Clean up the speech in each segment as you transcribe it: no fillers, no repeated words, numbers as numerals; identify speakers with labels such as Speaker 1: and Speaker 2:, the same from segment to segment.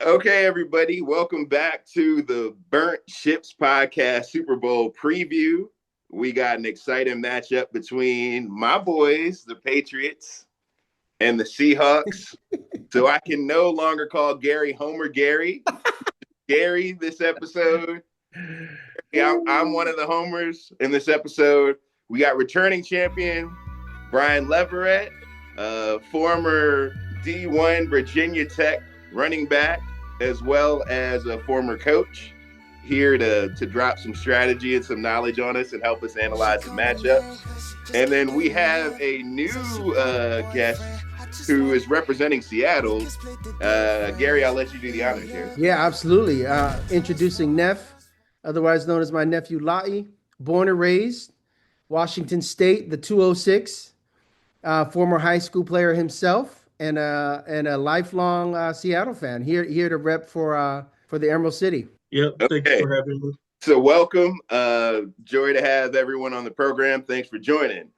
Speaker 1: Okay, everybody, welcome back to the Burnt Ships Podcast Super Bowl preview. We got an exciting matchup between my boys, the Patriots, and the Seahawks. So I can no longer call Gary Homer Gary. Gary, this episode. I'm one of the homers in this episode. We got returning champion Brian Leverette, former D1 Virginia Tech running back, as well as a former coach, here to drop some strategy and some knowledge on us and help us analyze the matchups. And then we have a new guest who is representing Seattle. Gary, I'll let you do the honors here.
Speaker 2: Yeah, absolutely. Introducing Neff, otherwise known as my nephew Maye, born and raised Washington State, the 206, former high school player himself, and a lifelong Seattle fan. Here to rep for the Emerald City.
Speaker 3: Yep. Okay. Thanks for having me.
Speaker 1: So welcome. Joy to have everyone on the program. Thanks for joining.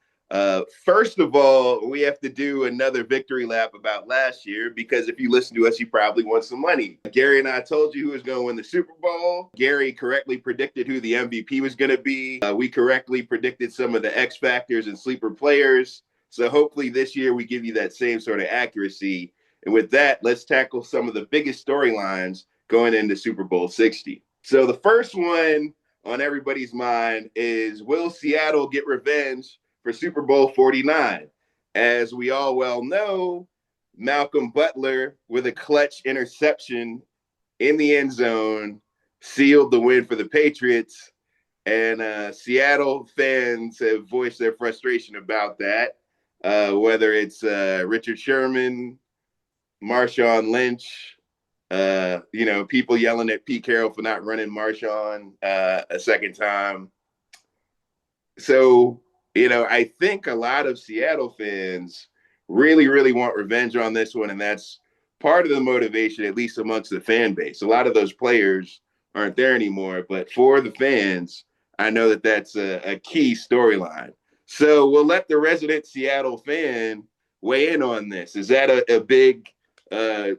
Speaker 1: First of all, we have to do another victory lap about last year, because if you listen to us, you probably want some money. Gary and I told you who was going to win the Super Bowl. Gary correctly predicted who the MVP was going to be. We correctly predicted some of the X factors and sleeper players. So hopefully this year we give you that same sort of accuracy. And with that, let's tackle some of the biggest storylines going into Super Bowl 60. So the first one on everybody's mind is, will Seattle get revenge for Super Bowl 49? As we all well know, Malcolm Butler, with a clutch interception in the end zone, sealed the win for the Patriots. And Seattle fans have voiced their frustration about that, whether it's Richard Sherman, Marshawn Lynch, people yelling at Pete Carroll for not running Marshawn a second time. So, I think a lot of Seattle fans really, really want revenge on this one. And that's part of the motivation, at least amongst the fan base. A lot of those players aren't there anymore. But for the fans, I know that that's a key storyline. So we'll let the resident Seattle fan weigh in on this. Is that a big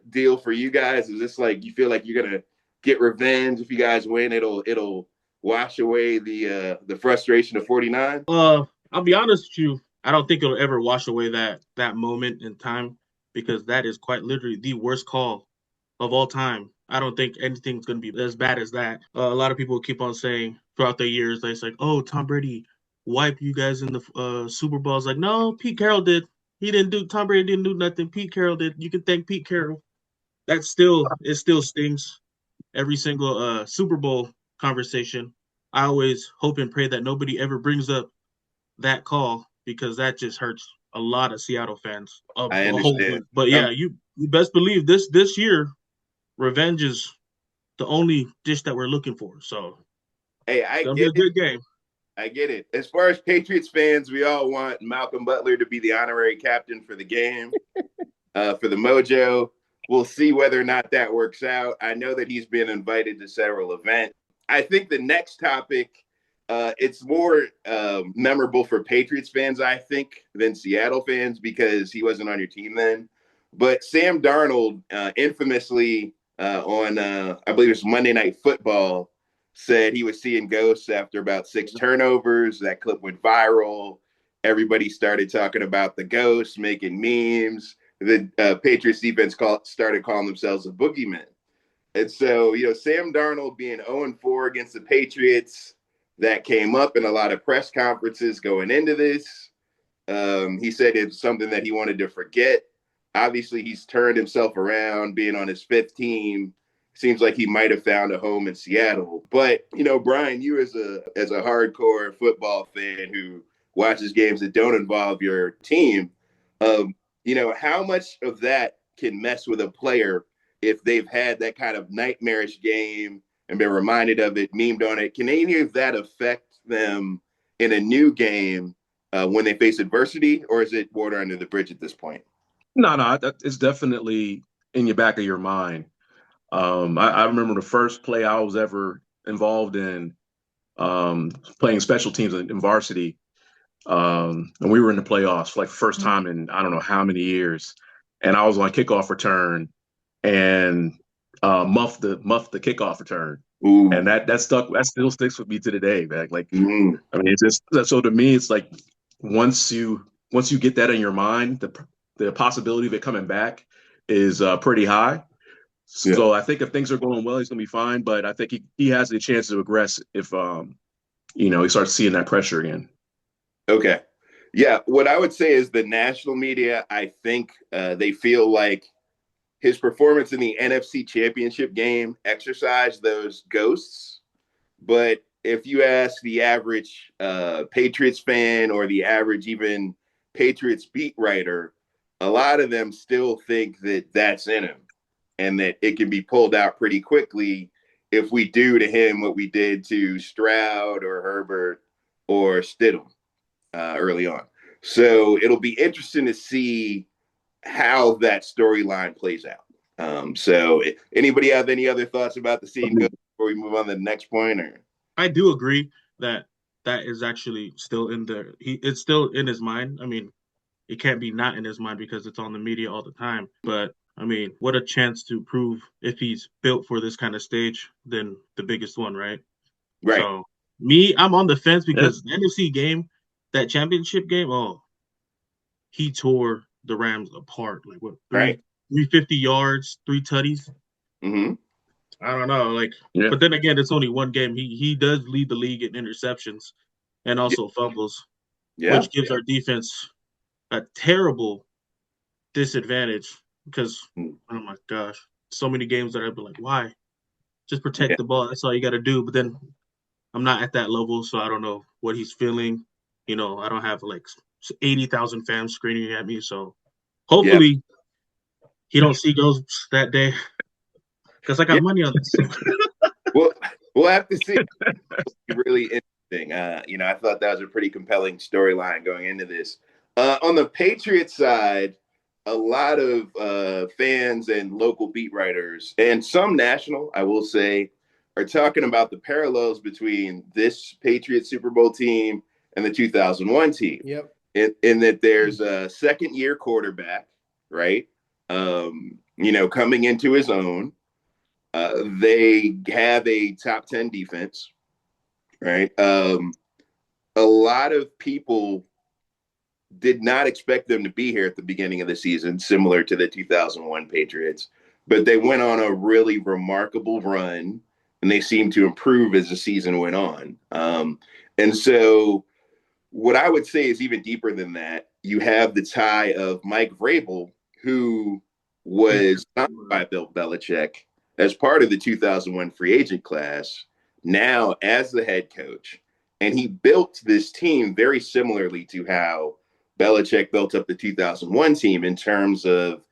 Speaker 1: deal for you guys? Is this like, you feel like you're going to get revenge if you guys win? It'll wash away the frustration of 49?
Speaker 3: I'll be honest with you. I don't think it'll ever wash away that moment in time, because that is quite literally the worst call of all time. I don't think anything's going to be as bad as that. A lot of people keep on saying throughout the years, it's like, oh, Tom Brady wiped you guys in the Super Bowl. It's like, no, Pete Carroll did. Tom Brady didn't do nothing. Pete Carroll did. You can thank Pete Carroll. It still stings. Every single Super Bowl conversation, I always hope and pray that nobody ever brings up that call, because that just hurts a lot of Seattle fans.
Speaker 1: I understand.
Speaker 3: But yeah, you best believe this year, revenge is the only dish that we're looking for. So,
Speaker 1: hey,
Speaker 3: it'll be a good game.
Speaker 1: I get it. As far as Patriots fans, we all want Malcolm Butler to be the honorary captain for the game, for the mojo. We'll see whether or not that works out. I know that he's been invited to several events. I think the next topic, it's more memorable for Patriots fans, I think, than Seattle fans, because he wasn't on your team then. But Sam Darnold, infamously on, I believe it was Monday Night Football, said he was seeing ghosts after about 6 turnovers. That clip went viral. Everybody started talking about the ghosts, making memes. The Patriots defense started calling themselves a boogeyman. And so, Sam Darnold being 0-4 against the Patriots, that came up in a lot of press conferences going into this. He said it's something that he wanted to forget. Obviously, he's turned himself around, being on his 5th team. Seems like he might have found a home in Seattle. But, Brian, you as a hardcore football fan who watches games that don't involve your team, how much of that can mess with a player if they've had that kind of nightmarish game and been reminded of it, memed on it? Can any of that affect them in a new game when they face adversity, or is it water under the bridge at this point?
Speaker 4: No, it's definitely in your back of your mind. I remember the first play I was ever involved in, playing special teams in varsity. And we were in the playoffs for like the first time in I don't know how many years. And I was on kickoff return, and muff the kickoff return.
Speaker 1: Ooh.
Speaker 4: And that still sticks with me to the day, man. Like,
Speaker 1: Mm.
Speaker 4: I mean, it's just so to me, it's like once you get that in your mind, the possibility of it coming back is pretty high.
Speaker 1: Yeah.
Speaker 4: So I think if things are going well, he's gonna be fine. But I think he has the chance to regress if he starts seeing that pressure again.
Speaker 1: Okay. Yeah. What I would say is the national media, I think they feel like his performance in the NFC Championship game exercised those ghosts. But if you ask the average Patriots fan or the average even Patriots beat writer, a lot of them still think that that's in him and that it can be pulled out pretty quickly if we do to him what we did to Stroud or Herbert or Stidham early on. So it'll be interesting to see how that storyline plays out. So anybody have any other thoughts about the scene before we move on to the next point? Or
Speaker 3: I do agree that is actually still in there. It's still in his mind. I mean, it can't be not in his mind because it's on the media all the time. But I mean, what a chance to prove if he's built for this kind of stage, then the biggest one, right?
Speaker 1: right.
Speaker 3: So I'm on the fence because the NFC game, that championship game, he tore the Rams apart. Like what, 350 yards, 3 tutties.
Speaker 1: Mm-hmm.
Speaker 3: I don't know, but then again, it's only one game. He does lead the league in interceptions and also fumbles, which gives our defense a terrible disadvantage because, oh my gosh, so many games that I've been like, why? Just protect the ball. That's all you got to do. But then I'm not at that level, so I don't know what he's feeling. I don't have 80,000 fans screaming at me, so hopefully he don't see ghosts that day because I got money on this.
Speaker 1: Well, we'll have to see. Really interesting. I thought that was a pretty compelling storyline going into this. On the Patriots side, a lot of fans and local beat writers and some national, I will say, are talking about the parallels between this Patriots Super Bowl team and the 2001 team.
Speaker 2: Yep.
Speaker 1: In that there's a second-year quarterback, right? Coming into his own. They have a top 10 defense, right? A lot of people did not expect them to be here at the beginning of the season, similar to the 2001 Patriots, but they went on a really remarkable run and they seemed to improve as the season went on. And so what I would say is even deeper than that. You have the tie of Mike Vrabel, who was signed by Bill Belichick as part of the 2001 free agent class, now as the head coach. And he built this team very similarly to how Belichick built up the 2001 team in terms of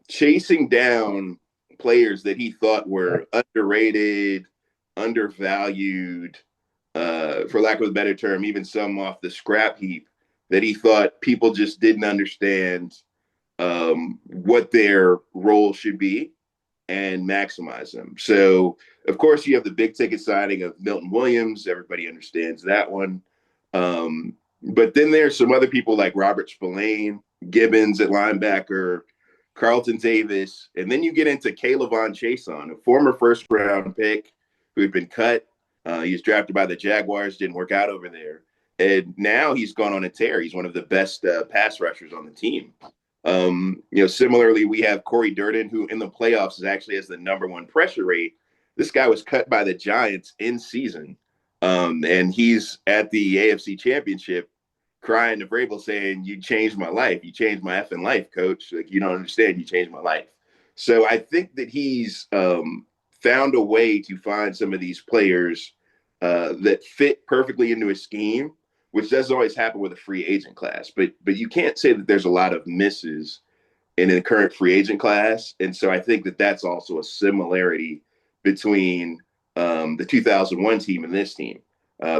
Speaker 1: chasing down players that he thought were underrated, undervalued, for lack of a better term, even some off the scrap heap that he thought people just didn't understand what their role should be and maximize them. So, of course, you have the big ticket signing of Milton Williams. Everybody understands that one. But then there's some other people like Robert Spillane, Gibbons at linebacker, Carlton Davis. And then you get into Kayvon Chason, a former first-round pick who had been cut. He was drafted by the Jaguars, didn't work out over there. And now he's gone on a tear. He's one of the best pass rushers on the team. Similarly, we have Corey Durden, who in the playoffs actually has the #1 pressure rate. This guy was cut by the Giants in season. And he's at the AFC Championship crying to Vrabel saying, "You changed my life. You changed my effing life, coach. Like, you don't understand. You changed my life." So I think that he's found a way to find some of these players that fit perfectly into his scheme, which doesn't always happen with a free agent class. But you can't say that there's a lot of misses in the current free agent class. And so I think that that's also a similarity between the 2001 team and this team.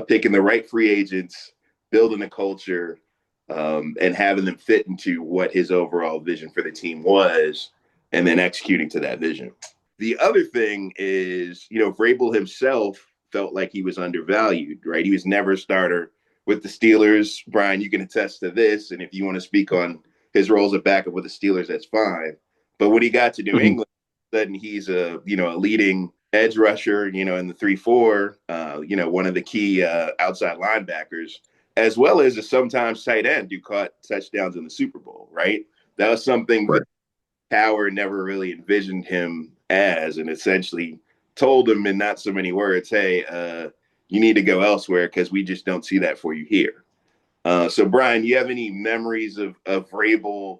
Speaker 1: Picking the right free agents, building a culture, and having them fit into what his overall vision for the team was, and then executing to that vision. The other thing is, Vrabel himself felt like he was undervalued, right? He was never a starter with the Steelers. Brian, you can attest to this. And if you want to speak on his role as a backup with the Steelers, that's fine. But when he got to New England, sudden he's a leading edge rusher, in the 3-4, one of the key outside linebackers, as well as a sometimes tight end who caught touchdowns in the Super Bowl, right? That was something that Howard never really envisioned him as, and essentially told him in not so many words, hey, you need to go elsewhere because we just don't see that for you here. So, Brian, you have any memories of Vrabel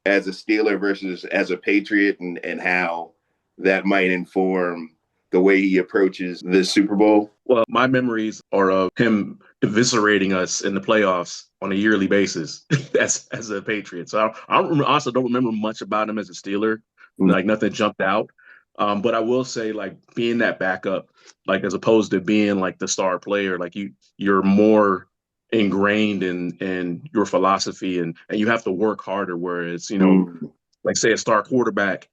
Speaker 1: as a Steeler versus as a Patriot, and how that might inform the way he approaches the Super Bowl?
Speaker 4: Well, my memories are of him eviscerating us in the playoffs on a yearly basis as a Patriot. So I also don't remember much about him as a Steeler. Like nothing jumped out. But I will say, like, being that backup, like, as opposed to being like the star player, like you're more ingrained in your philosophy, and you have to work harder. Whereas, like, say, a star quarterback,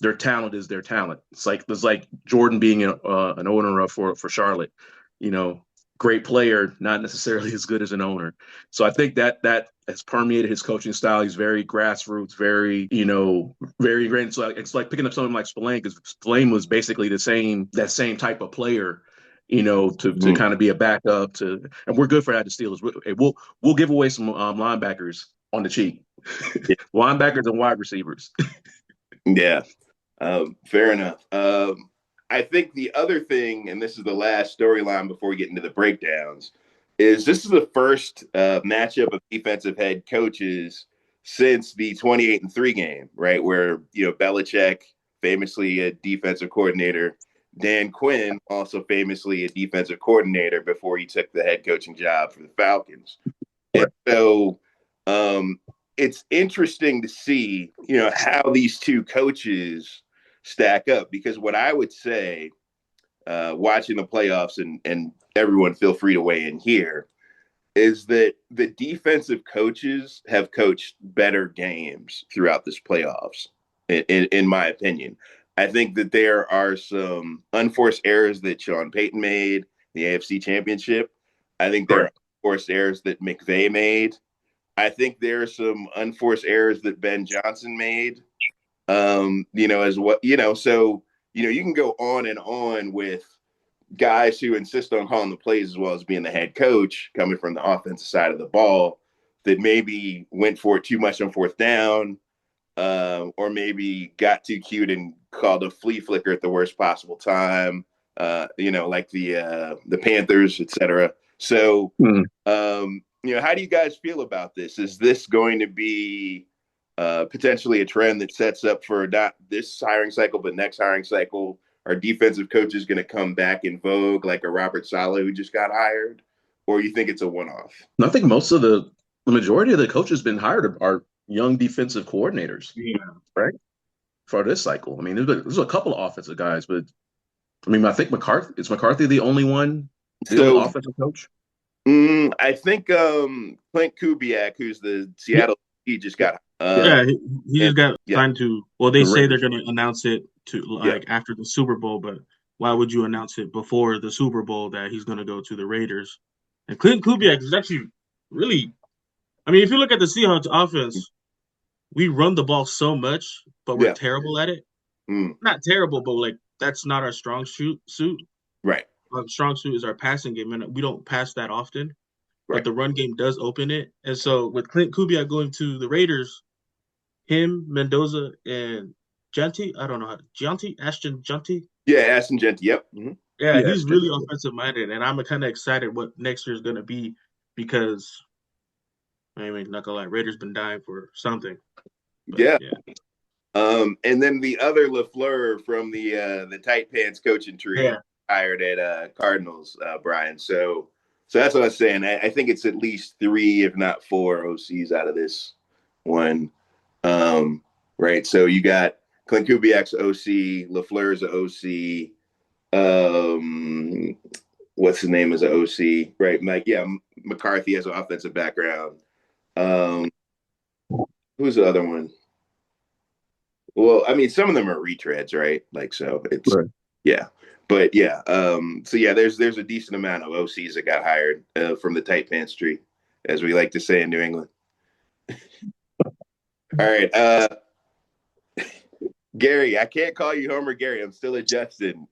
Speaker 4: their talent is their talent. It's like Jordan being an owner for Charlotte, great player, not necessarily as good as an owner. So I think that has permeated his coaching style. He's very grassroots, very ingrained. So it's like picking up someone like Spillane, because Spillane was basically that same type of player, to kind of be a backup to, and we're good for that. The Steelers, we'll give away some linebackers on the cheap, linebackers and wide receivers.
Speaker 1: Yeah, fair enough. I think the other thing, and this is the last storyline before we get into the breakdowns, is this is the first matchup of defensive head coaches since the 28-3 game, right? Where, Belichick, famously a defensive coordinator, Dan Quinn, also famously a defensive coordinator before he took the head coaching job for the Falcons. And so it's interesting to see, how these two coaches stack up, because what I would say, watching the playoffs, and everyone feel free to weigh in here, is that the defensive coaches have coached better games throughout this playoffs, in my opinion. I think that there are some unforced errors that Sean Payton made in the AFC Championship. I think there are unforced errors that McVay made. I think there are some unforced errors that Ben Johnson made. As what, so, you can go on and on with guys who insist on calling the plays as well as being the head coach, coming from the offensive side of the ball, that maybe went for it too much on fourth down, or maybe got too cute and called a flea flicker at the worst possible time, like the Panthers, etc. So, how do you guys feel about this? Is this going to be potentially a trend that sets up for not this hiring cycle, but next hiring cycle? Are defensive coaches going to come back in vogue, like a Robert Saleh who just got hired? Or you think it's a one-off?
Speaker 4: I think the majority of the coaches been hired are young defensive coordinators, right? For this cycle. I mean, there's a couple of offensive guys, but I mean, I think McCarthy the only one, only offensive coach?
Speaker 1: I think Clint Kubiak, who's the Seattle, he just got
Speaker 3: he just got signed to. Well, they say they're going to announce it to after the Super Bowl, but why would you announce it before the Super Bowl that he's going to go to the Raiders? And Clint Kubiak is actually really. I mean, if you look at the Seahawks offense, we run the ball so much, but we're terrible at it. Not terrible, but like that's not our strong suit.
Speaker 1: Right.
Speaker 3: Our strong suit is our passing game, and we don't pass that often. But the run game does open it. And so with Clint Kubiak going to the Raiders, him, Mendoza, and Genty, I don't know Ashton Genty.
Speaker 1: Yeah, Ashton Genty, yep. Mm-hmm.
Speaker 3: Yeah, he's really offensive-minded, and I'm kind of excited what next year is going to be because, I mean, not going to lie, Raiders been dying for something. But,
Speaker 1: and then the other LaFleur from the tight pants coaching tree hired at Cardinals, Brian. So that's what I was saying. I think it's at least 3, if not 4 OCs out of this one. Right. So you got Clint Kubiak's OC, LaFleur's OC. What's his name as an OC? Right. McCarthy has an offensive background. Who's the other one? Well, I mean, some of them are retreads, right? Like, so it's But there's a decent amount of OCs that got hired from the tight pants tree, as we like to say in New England. All right. Gary, I can't call you Homer Gary. I'm still adjusting.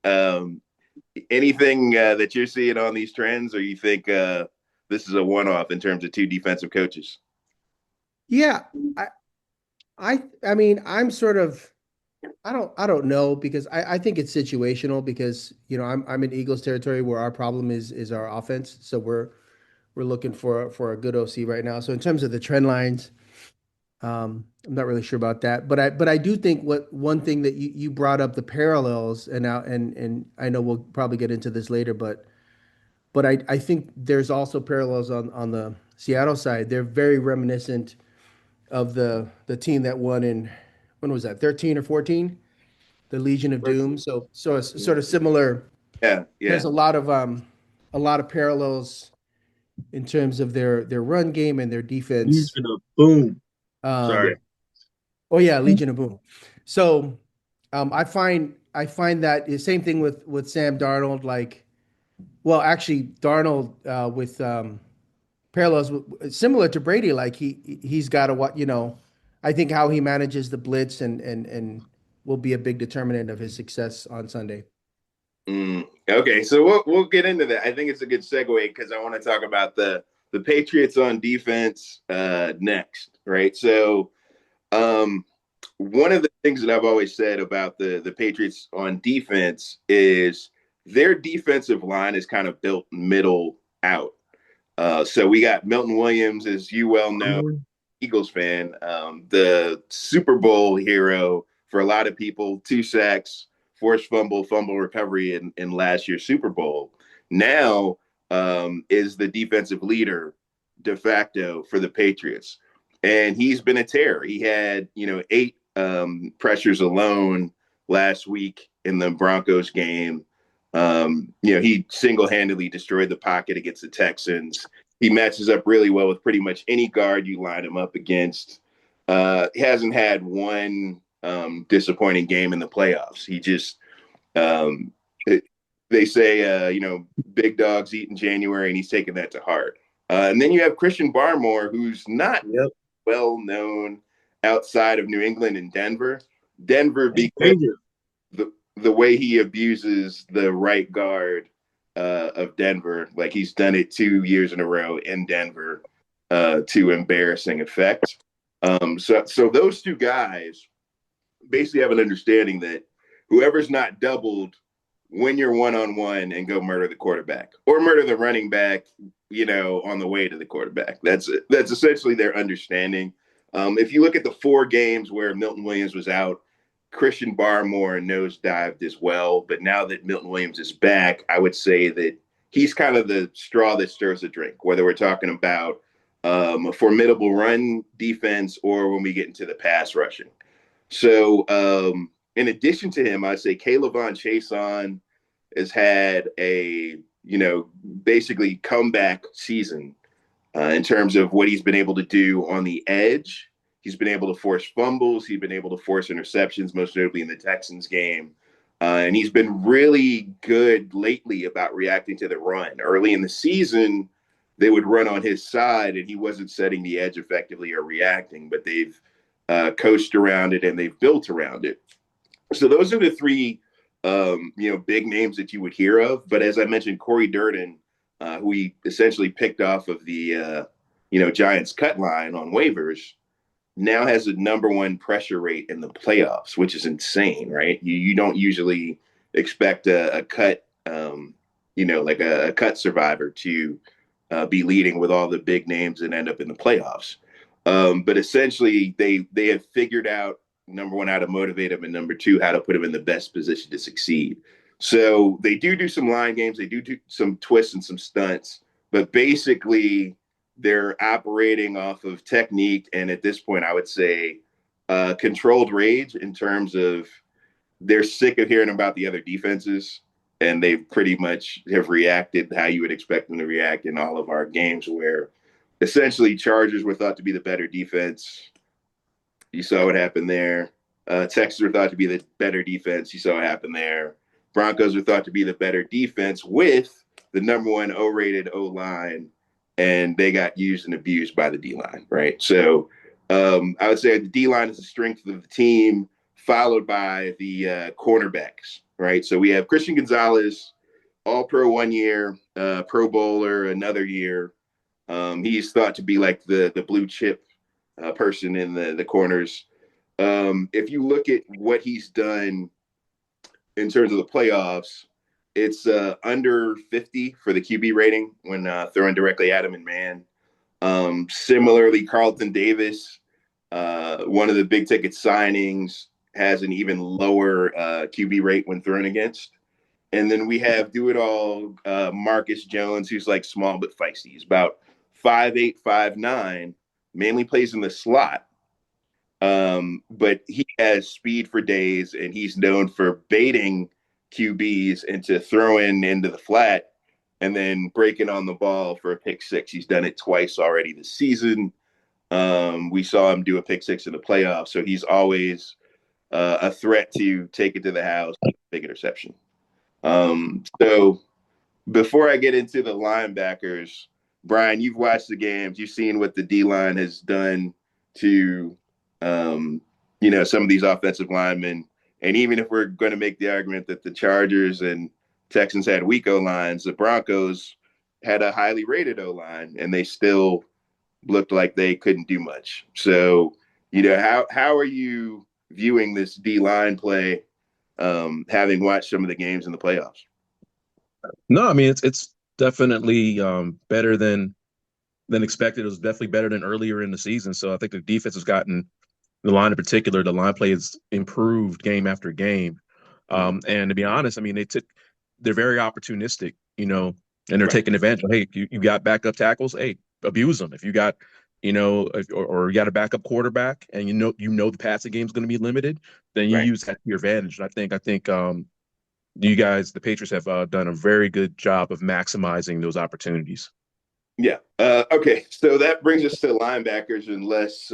Speaker 1: Anything that you're seeing on these trends, or you think this is a one-off in terms of two defensive coaches?
Speaker 2: Yeah, I mean, I'm sort of I don't know because I think it's situational because I'm in Eagles territory where our problem is our offense. So we're looking for a good OC right now. So in terms of the trend lines, I'm not really sure about that. But I do think what one thing that you brought up the parallels and I know we'll probably get into this later, but I think there's also parallels on the Seattle side. They're very reminiscent of the team that won in when was that, 13 or 14? The Legion of Doom. So it's sort of similar.
Speaker 1: Yeah,
Speaker 2: There's
Speaker 1: yeah.
Speaker 2: a lot of parallels in terms of their run game and their defense.
Speaker 3: Legion of Boom.
Speaker 2: Um,
Speaker 3: Sorry.
Speaker 2: oh yeah, Legion of Boom. So I find that the same thing with Sam Darnold. Like, well, actually, Darnold with parallels similar to Brady. Like he's got to. I think how he manages the blitz and will be a big determinant of his success on Sunday.
Speaker 1: Okay, so we'll get into that. I think it's a good segue because I want to talk about the Patriots on defense next, right? So one of the things that I've always said about the Patriots on defense is their defensive line is kind of built middle out. So we got Milton Williams, as you well know, Eagles fan, the Super Bowl hero for a lot of people, 2 sacks, forced fumble recovery in last year's Super Bowl. Now is the defensive leader de facto for the Patriots. And he's been a terror. He had, 8 pressures alone last week in the Broncos game. He single-handedly destroyed the pocket against the Texans. He matches up really well with pretty much any guard you line him up against. He hasn't had one disappointing game in the playoffs. He just, they say, big dogs eat in January, and he's taking that to heart. And then you have Christian Barmore, who's not well known outside of New England and Denver. Denver, because the way he abuses the right guard of Denver, like he's done it 2 years in a row in Denver to embarrassing effect. So those two guys basically have an understanding that whoever's not doubled, when you're one-on-one and go murder the quarterback or murder the running back, on the way to the quarterback. That's essentially their understanding. If you look at the 4 games where Milton Williams was out, Christian Barmore nosedived as well. But now that Milton Williams is back, I would say that he's kind of the straw that stirs the drink, whether we're talking about a formidable run defense or when we get into the pass rushing. So in addition to him, I'd say Caleb Von Chason has had a, basically comeback season in terms of what he's been able to do on the edge. He's been able to force fumbles. He's been able to force interceptions, most notably in the Texans game. And he's been really good lately about reacting to the run. Early in the season, they would run on his side, and he wasn't setting the edge effectively or reacting, but they've coached around it and they've built around it. So those are the 3, big names that you would hear of. But as I mentioned, Corey Durden, who we essentially picked off of the, Giants cut line on waivers, now has the #1 pressure rate in the playoffs, which is insane, right? You don't usually expect a cut, like a cut survivor to be leading with all the big names and end up in the playoffs. But essentially, they have figured out, #1, how to motivate him, and #2, how to put him in the best position to succeed. So they do some line games. They do some twists and some stunts. But basically, they're operating off of technique, and at this point, I would say controlled rage in terms of they're sick of hearing about the other defenses, and they pretty much have reacted how you would expect them to react in all of our games, where essentially Chargers were thought to be the better defense. You saw what happened there. Texans were thought to be the better defense. You saw what happened there. Broncos were thought to be the better defense with the #1 O-rated O-line, and they got used and abused by the D-line, right? So I would say the D-line is the strength of the team. followed by the cornerbacks, right? So we have Christian Gonzalez, All-Pro 1 year, Pro Bowler another year. He's thought to be like the blue chip person in the corners. If you look at what he's done in terms of the playoffs, it's under 50 for the QB rating when throwing directly at him in man. Similarly, Carlton Davis, one of the big ticket signings, has an even lower QB rate when thrown against. And then we have do-it-all Marcus Jones, who's like small but feisty. He's about 5'8", 5'9", mainly plays in the slot. But he has speed for days, and he's known for baiting QBs into throwing into the flat and then breaking on the ball for a pick six. He's done it twice already this season. We saw him do a pick six in the playoffs, so he's always a threat to take it to the house, big interception. So before I get into the linebackers, Brian, you've watched the games. You've seen what the D-line has done to, some of these offensive linemen. And even if we're going to make the argument that the Chargers and Texans had weak O-lines, the Broncos had a highly rated O-line, and they still looked like they couldn't do much. So, how are you viewing this D-line play, having watched some of the games in the playoffs?
Speaker 4: No, I mean, it's definitely better than expected. It was definitely better than earlier in the season. So I think the defense has gotten, the line in particular, the line play has improved game after game. And to be honest, I mean, they're very opportunistic, and they're taking advantage of, hey, you got backup tackles, hey, abuse them. If you got, or you got a backup quarterback and the passing game is going to be limited, then you use that to your advantage. And I think you guys, the Patriots, have done a very good job of maximizing those opportunities.
Speaker 1: Yeah. Okay. So that brings us to linebackers, unless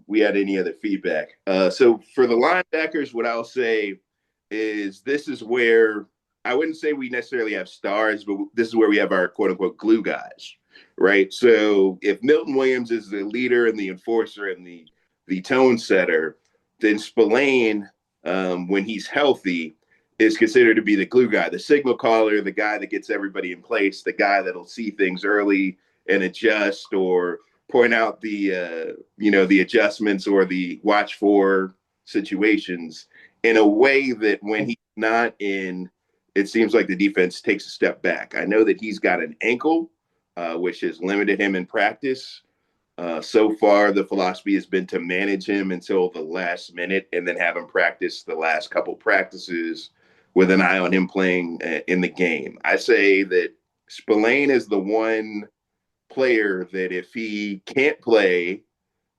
Speaker 1: we had any other feedback. So for the linebackers, what I'll say is this is where I wouldn't say we necessarily have stars, but this is where we have our quote unquote glue guys, right? So if Milton Williams is the leader and the enforcer and the tone setter, then Spillane, when he's healthy, is considered to be the glue guy, the signal caller, the guy that gets everybody in place, the guy that'll see things early and adjust or point out the adjustments or the watch for situations in a way that when he's not in, it seems like the defense takes a step back. I know that he's got an ankle, which has limited him in practice. So far, the philosophy has been to manage him until the last minute and then have him practice the last couple practices with an eye on him playing in the game. I say that Spillane is the one player that if he can't play,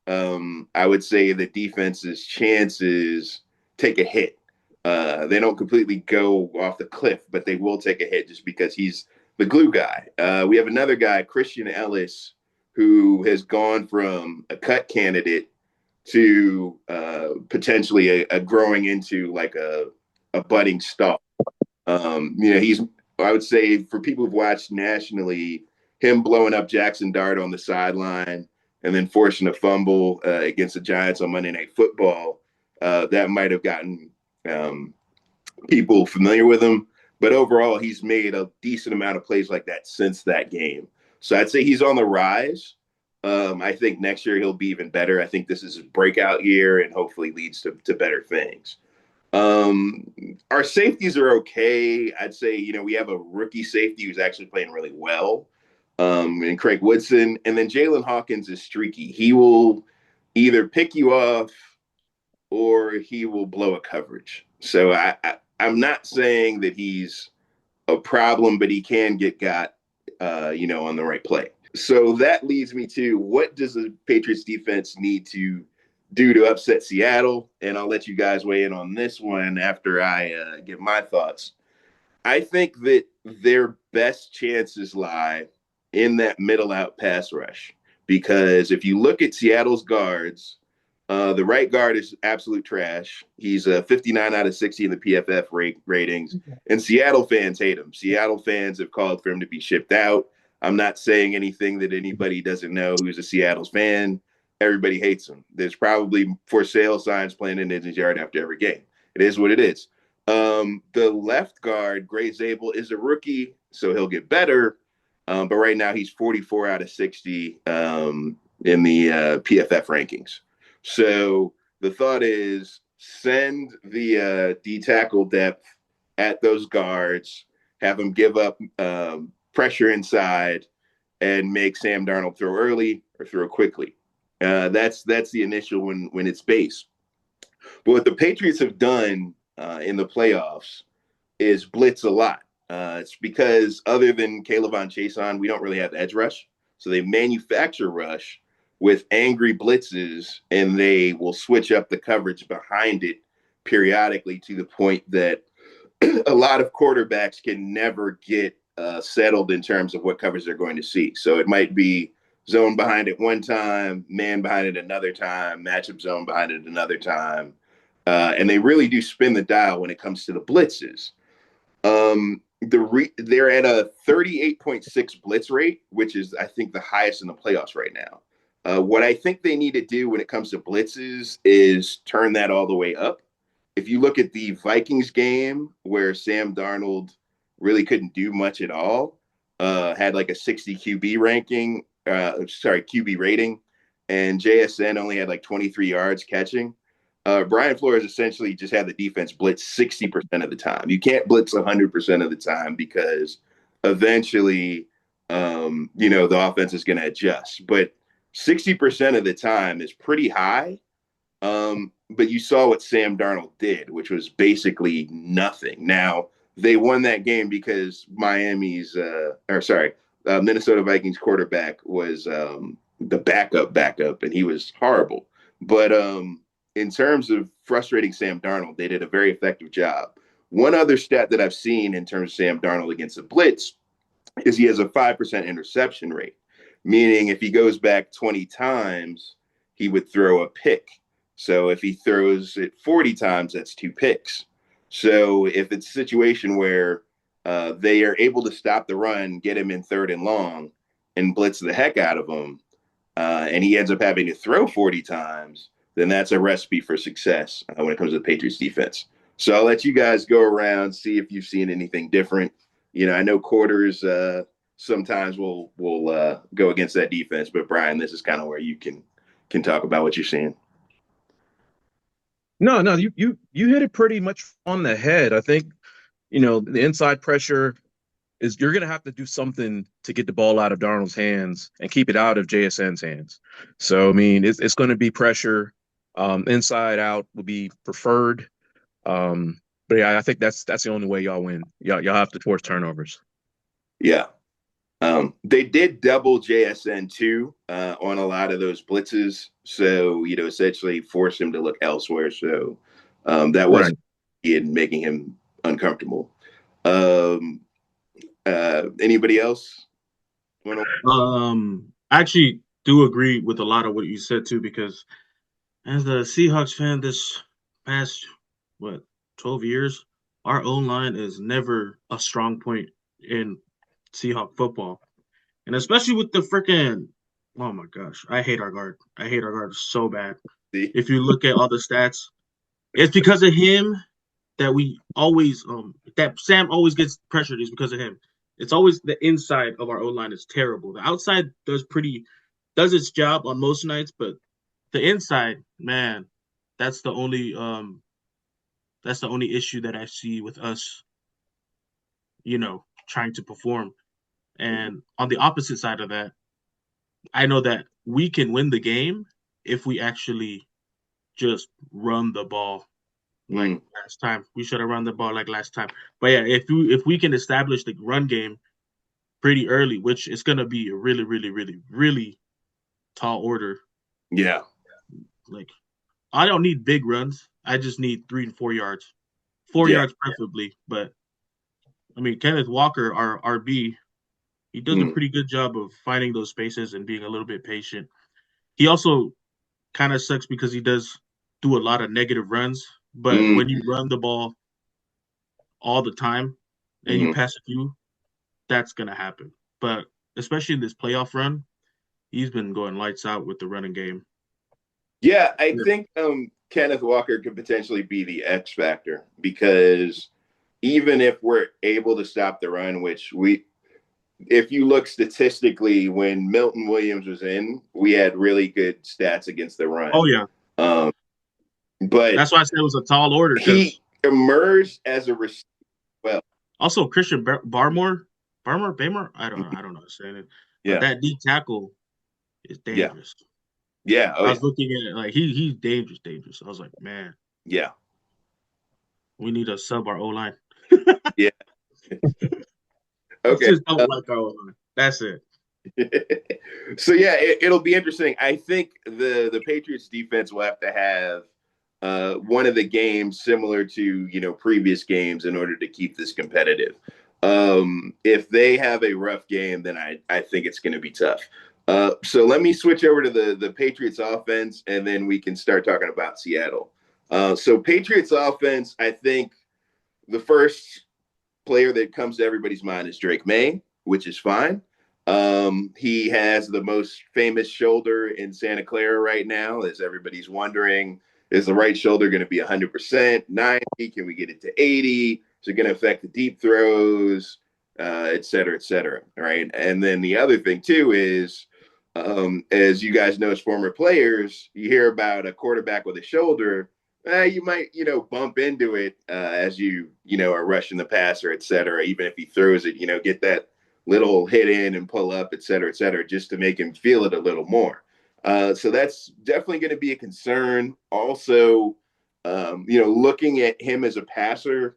Speaker 1: I would say the defense's chances take a hit. They don't completely go off the cliff, but they will take a hit just because he's the glue guy. We have another guy, Christian Ellis, who has gone from a cut candidate to potentially a growing into like a budding star. I would say for people who've watched nationally, him blowing up Jackson Dart on the sideline and then forcing a fumble against the Giants on Monday Night Football, that might have gotten people familiar with him. But overall, he's made a decent amount of plays like that since that game. So I'd say he's on the rise. I think next year he'll be even better. I think this is his breakout year and hopefully leads to better things. Our safeties are okay. I'd say, we have a rookie safety who's actually playing really well. And Craig Woodson. And then Jalen Hawkins is streaky. He will either pick you off or he will blow a coverage. So I'm not saying that he's a problem, but he can get got, on the right play. So that leads me to, what does the Patriots defense need to do to upset Seattle? And I'll let you guys weigh in on this one after I give my thoughts. I think that their best chances lie in that middle out pass rush, because if you look at Seattle's guards, the right guard is absolute trash. He's a 59 out of 60 in the PFF ratings, and Seattle fans hate him. Seattle fans have called for him to be shipped out. I'm not saying anything that anybody doesn't know who's a Seattle's fan. everybody hates him. There's probably for sale signs planted in his yard after every game. It is what it is. The left guard, Gray Zabel, is a rookie, so he'll get better. But right now he's 44 out of 60 in the PFF rankings. So the thought is send the D tackle depth at those guards, have them give up pressure inside, and make Sam Darnold throw early or throw quickly. That's the initial when it's base. But what the Patriots have done in the playoffs is blitz a lot. It's because other than Caleb on Chason, we don't really have edge rush. So they manufacture rush with angry blitzes, and they will switch up the coverage behind it periodically to the point that a lot of quarterbacks can never get settled in terms of what coverage they're going to see. So it might be zone behind it one time, man behind it another time, matchup zone behind it another time. And they really do spin the dial when it comes to the blitzes. They're at a 38.6 blitz rate, which is, I think, the highest in the playoffs right now. What I think they need to do when it comes to blitzes is turn that all the way up. If you look at the Vikings game where Sam Darnold really couldn't do much at all, had like a 60 QB rating, and JSN only had like 23 yards catching. Brian Flores essentially just had the defense blitz 60% of the time. You can't blitz 100% of the time because eventually, the offense is going to adjust. But 60% of the time is pretty high. But you saw what Sam Darnold did, which was basically nothing. Now, they won that game because Minnesota Vikings quarterback was the backup, and he was horrible. But in terms of frustrating Sam Darnold, they did a very effective job. One other stat that I've seen in terms of Sam Darnold against the blitz is he has a 5% interception rate, meaning if he goes back 20 times, he would throw a pick. So if he throws it 40 times, that's 2 picks. So if it's a situation where they are able to stop the run, get him in 3rd and long, and blitz the heck out of him, and he ends up having to throw 40 times, then that's a recipe for success when it comes to the Patriots defense. So I'll let you guys go around, see if you've seen anything different. I know quarters sometimes will go against that defense, but Brian, this is kind of where you can talk about what you're seeing.
Speaker 4: No, you hit it pretty much on the head. I think, the inside pressure is you're going to have to do something to get the ball out of Darnold's hands and keep it out of JSN's hands. So, I mean, it's going to be pressure. Inside out will be preferred. But yeah, I think that's the only way y'all win. Y'all have to force turnovers.
Speaker 1: Yeah. They did double JSN too on a lot of those blitzes. So, essentially force him to look elsewhere. So that was making him uncomfortable. Anybody else?
Speaker 3: I actually do agree with a lot of what you said too, because as a Seahawks fan, this past 12 years, our O-line is never a strong point in Seahawk football, and especially with the freaking, oh my gosh, I hate our guard. I hate our guard so bad. If you look at all the stats, it's because of him that we always that Sam always gets pressured. Is because of him. It's always the inside of our O-line is terrible. The outside does its job on most nights, but the inside, man, that's the only issue that I see with us, trying to perform. And on the opposite side of that, I know that we can win the game if we actually just run the ball like last time. We should have run the ball like last time. But yeah, if we can establish the run game pretty early, which is going to be a really, really, really, really tall order.
Speaker 1: Yeah.
Speaker 3: Like, I don't need big runs. I just need 3 to 4 yards. 4 yards preferably. But, I mean, Kenneth Walker, our RB, he does a pretty good job of finding those spaces and being a little bit patient. He also kind of sucks because he does do a lot of negative runs. But when you run the ball all the time and you pass a few, that's going to happen. But especially in this playoff run, he's been going lights out with the running game.
Speaker 1: Yeah, I think Kenneth Walker could potentially be the X factor because even if we're able to stop the run, which if you look statistically, when Milton Williams was in, we had really good stats against the run.
Speaker 3: Oh yeah,
Speaker 1: but
Speaker 3: that's why I said it was a tall order
Speaker 1: he
Speaker 3: because
Speaker 1: emerged as a receiver. Well,
Speaker 3: also Christian Barmore, Baymore. I don't know how to say it, but
Speaker 1: yeah,
Speaker 3: that D tackle is
Speaker 1: yeah,
Speaker 3: dangerous.
Speaker 1: yeah. Oh,
Speaker 3: I
Speaker 1: yeah.
Speaker 3: was looking at it like he's dangerous. I was like, man,
Speaker 1: Yeah,
Speaker 3: we need to sub our O line.
Speaker 1: yeah.
Speaker 3: It's
Speaker 1: Okay.
Speaker 3: just don't like our O line. That's it.
Speaker 1: So yeah, it'll be interesting. I think the Patriots defense will have to have one of the games similar to previous games in order to keep this competitive. If they have a rough game, then I think it's going to be tough. So let me switch over to the Patriots offense, and then we can start talking about Seattle. So Patriots offense, I think the first player that comes to everybody's mind is Drake Maye, which is fine. He has the most famous shoulder in Santa Clara right now, as everybody's wondering. Is the right shoulder going to be 100%, 90? Can we get it to 80? Is it going to affect the deep throws, et cetera, et cetera? Right. And then the other thing, too, is as you guys know as former players, you hear about a quarterback with a shoulder. You might, bump into it as are rushing the passer, et cetera. Even if he throws it, get that little hit in and pull up, et cetera, just to make him feel it a little more. So that's definitely going to be a concern. Also, looking at him as a passer,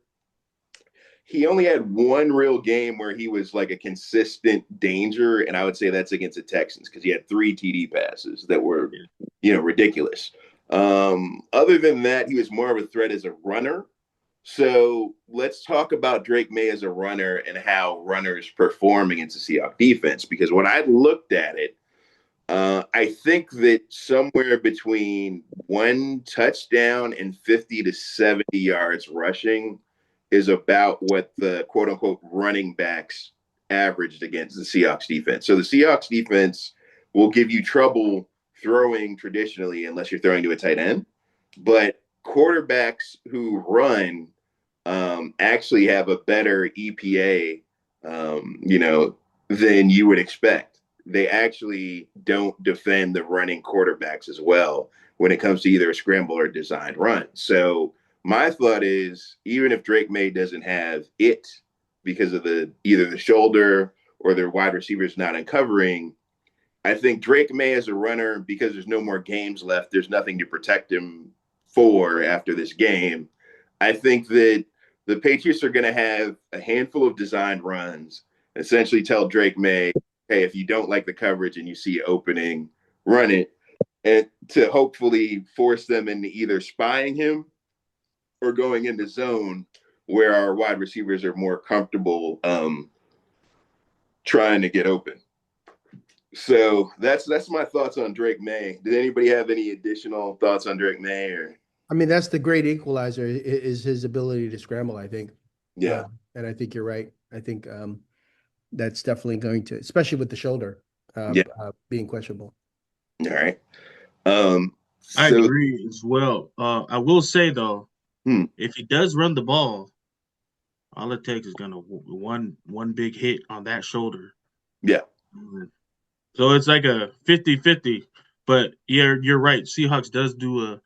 Speaker 1: he only had one real game where he was like a consistent danger, and I would say that's against the Texans because he had 3 TD passes that were, ridiculous. Other than that, he was more of a threat as a runner. So let's talk about Drake Maye as a runner and how runners perform against the Seahawks defense. Because when I looked at it, I think that somewhere between 1 touchdown and 50 to 70 yards rushing is about what the quote unquote running backs averaged against the Seahawks defense. So the Seahawks defense will give you trouble throwing traditionally unless you're throwing to a tight end. But quarterbacks who run actually have a better EPA, than you would expect. They actually don't defend the running quarterbacks as well when it comes to either a scramble or designed run. So my thought is, even if Drake Maye doesn't have it because of either the shoulder or their wide receivers not uncovering, I think Drake Maye as a runner, because there's no more games left, there's nothing to protect him for after this game. I think that the Patriots are going to have a handful of designed runs, essentially tell Drake Maye, hey, if you don't like the coverage and you see opening, run it, and to hopefully force them into either spying him or going into zone where our wide receivers are more comfortable trying to get open. So that's my thoughts on Drake Maye. Did anybody have any additional thoughts on Drake Maye? Or
Speaker 2: I mean, that's the great equalizer is his ability to scramble, I think.
Speaker 1: Yeah.
Speaker 2: And I think you're right. I think that's definitely going to, especially with the shoulder being questionable.
Speaker 1: All right.
Speaker 3: I agree as well. I will say though, if he does run the ball, all it takes is gonna one big hit on that shoulder.
Speaker 1: Yeah.
Speaker 3: So it's like a 50-50. But you're right. Seahawks does do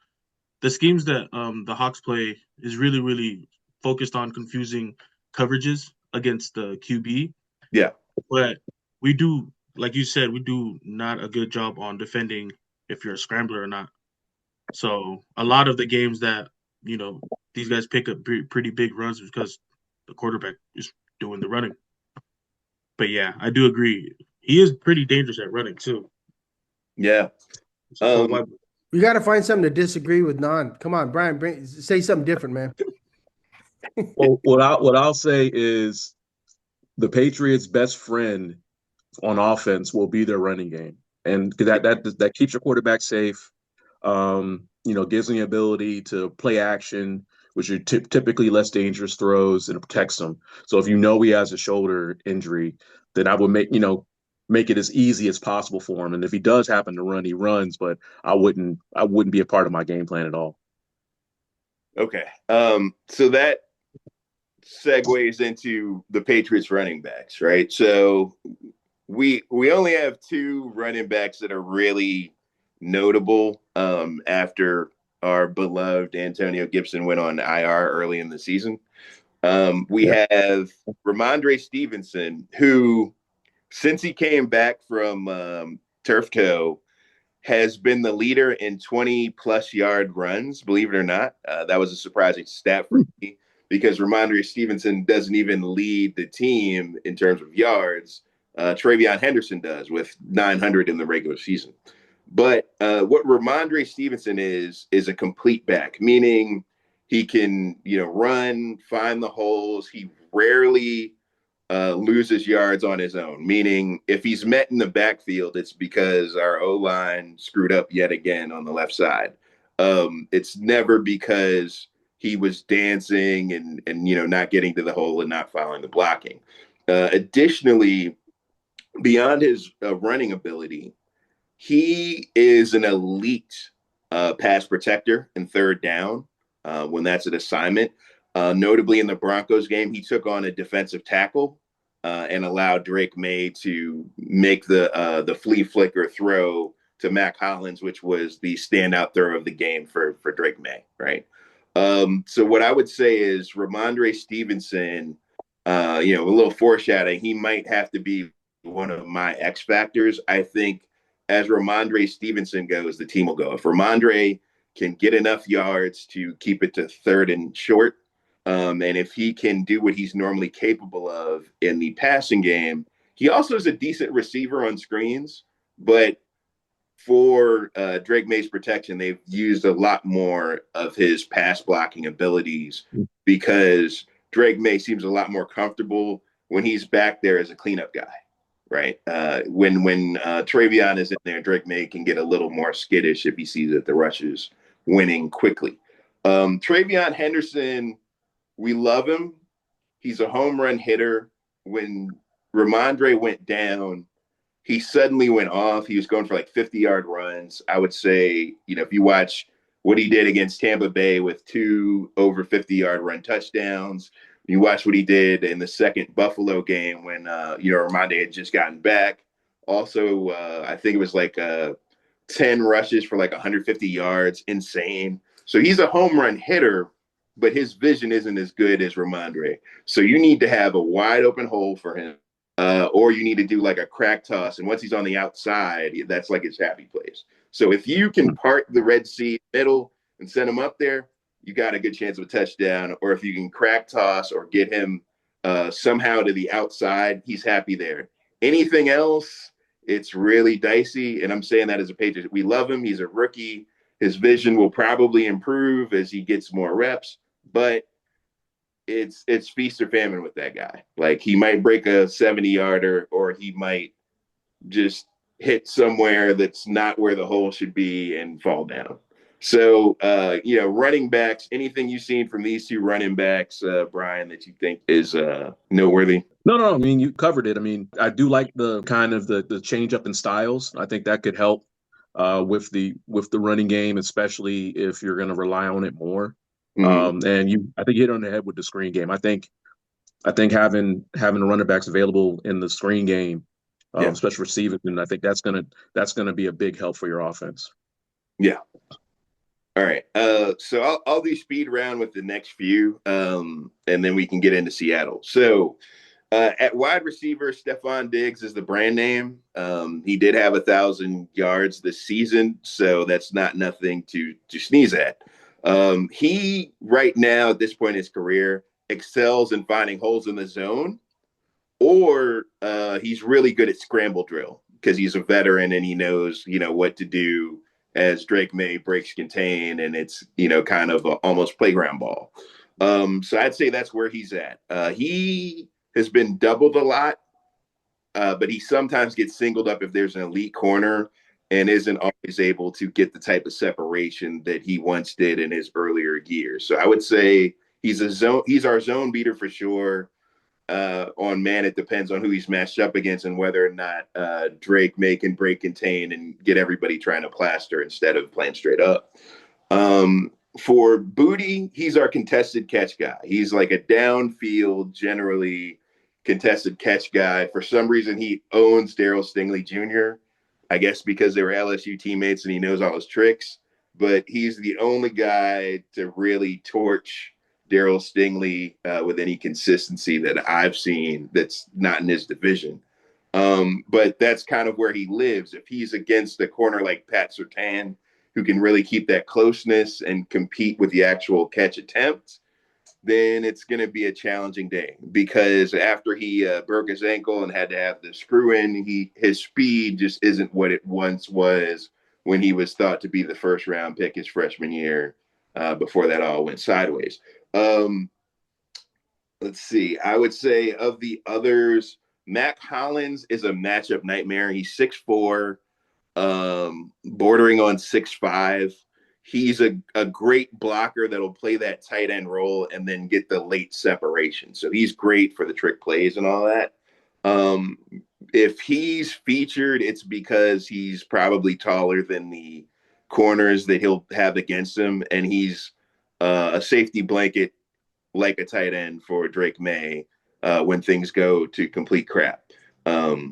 Speaker 3: the schemes that the Hawks play is really, really focused on confusing coverages against the QB.
Speaker 1: Yeah.
Speaker 3: But we do, like you said, we do not a good job on defending if you're a scrambler or not. So a lot of the games that, these guys pick up pretty big runs because the quarterback is doing the running. But yeah, I do agree. He is pretty dangerous at running too.
Speaker 1: Yeah.
Speaker 2: You got to find something to disagree with Non. Come on, Brian, say something different, man.
Speaker 4: Well, what I'll say is the Patriots' best friend on offense will be their running game, and that keeps your quarterback safe. Gives them the ability to play action, which are typically less dangerous throws, and protects them. So if he has a shoulder injury, then I would make make it as easy as possible for him. And if he does happen to run, he runs, but I wouldn't be a part of my game plan at all.
Speaker 1: Okay. So that segues into the Patriots running backs, right? So we only have two running backs that are really notable after our beloved Antonio Gibson went on IR early in the season. We have Ramondre Stevenson, who, since he came back from Turf Toe, has been the leader in 20-plus yard runs, believe it or not. That was a surprising stat for me because Ramondre Stevenson doesn't even lead the team in terms of yards. Travion Henderson does with 900 in the regular season. But what Ramondre Stevenson is a complete back, meaning he can, run, find the holes. He rarely loses yards on his own, meaning if he's met in the backfield, it's because our O-line screwed up yet again on the left side. It's never because he was dancing and not getting to the hole and not following the blocking. Additionally, beyond his running ability, he is an elite pass protector in third down when that's an assignment. Notably in the Broncos game, he took on a defensive tackle and allowed Drake Maye to make the flea flicker throw to Mac Hollins, which was the standout throw of the game for Drake Maye, right? So what I would say is Ramondre Stevenson, a little foreshadowing, he might have to be one of my X factors. I think as Ramondre Stevenson goes, the team will go. If Ramondre can get enough yards to keep it to third and short, and if he can do what he's normally capable of in the passing game, he also is a decent receiver on screens. But for Drake Maye's protection, they've used a lot more of his pass blocking abilities because Drake Maye seems a lot more comfortable when he's back there as a cleanup guy, right? When Travion is in there, Drake Maye can get a little more skittish if he sees that the rush is winning quickly. Travion Henderson, we love him. He's a home run hitter. When Ramondre went down, he suddenly went off. He was going for like 50-yard runs. I would say, if you watch what he did against Tampa Bay with 2 over 50-yard run touchdowns, you watch what he did in the second Buffalo game when, Ramondre had just gotten back. Also, I think it was like 10 rushes for like 150 yards. Insane. So he's a home run hitter, but his vision isn't as good as Ramondre. So you need to have a wide open hole for him, or you need to do like a crack toss. And once he's on the outside, that's like his happy place. So if you can part the Red Sea middle and send him up there, you got a good chance of a touchdown. Or if you can crack toss or get him somehow to the outside, he's happy there. Anything else, it's really dicey. And I'm saying that as a Patriot. We love him. He's a rookie. His vision will probably improve as he gets more reps. But it's feast or famine with that guy. Like he might break a 70-yarder or he might just hit somewhere that's not where the hole should be and fall down. So, running backs, anything you've seen from these two running backs, Brian, that you think is noteworthy?
Speaker 4: No. I mean, you covered it. I mean, I do like the kind of the change up in styles. I think that could help with the running game, especially if you're going to rely on it more. Mm-hmm. I think you hit on the head with the screen game. I think having the running backs available in the screen game, especially receiving, and I think that's gonna be a big help for your offense.
Speaker 1: Yeah. All right. So I'll do speed round with the next few, and then we can get into Seattle. So at wide receiver, Stephon Diggs is the brand name. He did have 1,000 yards this season, so that's not nothing to sneeze at. He right now at this point in his career excels in finding holes in the zone, or he's really good at scramble drill because he's a veteran and he knows, what to do as Drake Maye breaks contain and it's, kind of almost playground ball. So I'd say that's where he's at. He has been doubled a lot, but he sometimes gets singled up if there's an elite corner and isn't always able to get the type of separation that he once did in his earlier years. So I would say he's our zone beater for sure. on man. It depends on who he's matched up against and whether or not Drake Maye can break contain and get everybody trying to plaster instead of playing straight up. For Booty, he's our contested catch guy. He's like a downfield, generally contested catch guy. For some reason, he owns Darryl Stingley Jr., I guess because they were LSU teammates and he knows all his tricks. But he's the only guy to really torch Darryl Stingley with any consistency that I've seen that's not in his division. But that's kind of where he lives. If he's against a corner like Pat Surtain, who can really keep that closeness and compete with the actual catch attempt, then it's going to be a challenging day because after he broke his ankle and had to have the screw in, his speed just isn't what it once was when he was thought to be the first round pick his freshman year before that all went sideways. Let's see. I would say of the others, Mac Hollins is a matchup nightmare. He's 6'4", bordering on 6'5". He's a great blocker that'll play that tight end role and then get the late separation. So he's great for the trick plays and all that. If he's featured, it's because he's probably taller than the corners that he'll have against him, and he's a safety blanket like a tight end for Drake Maye when things go to complete crap. Pop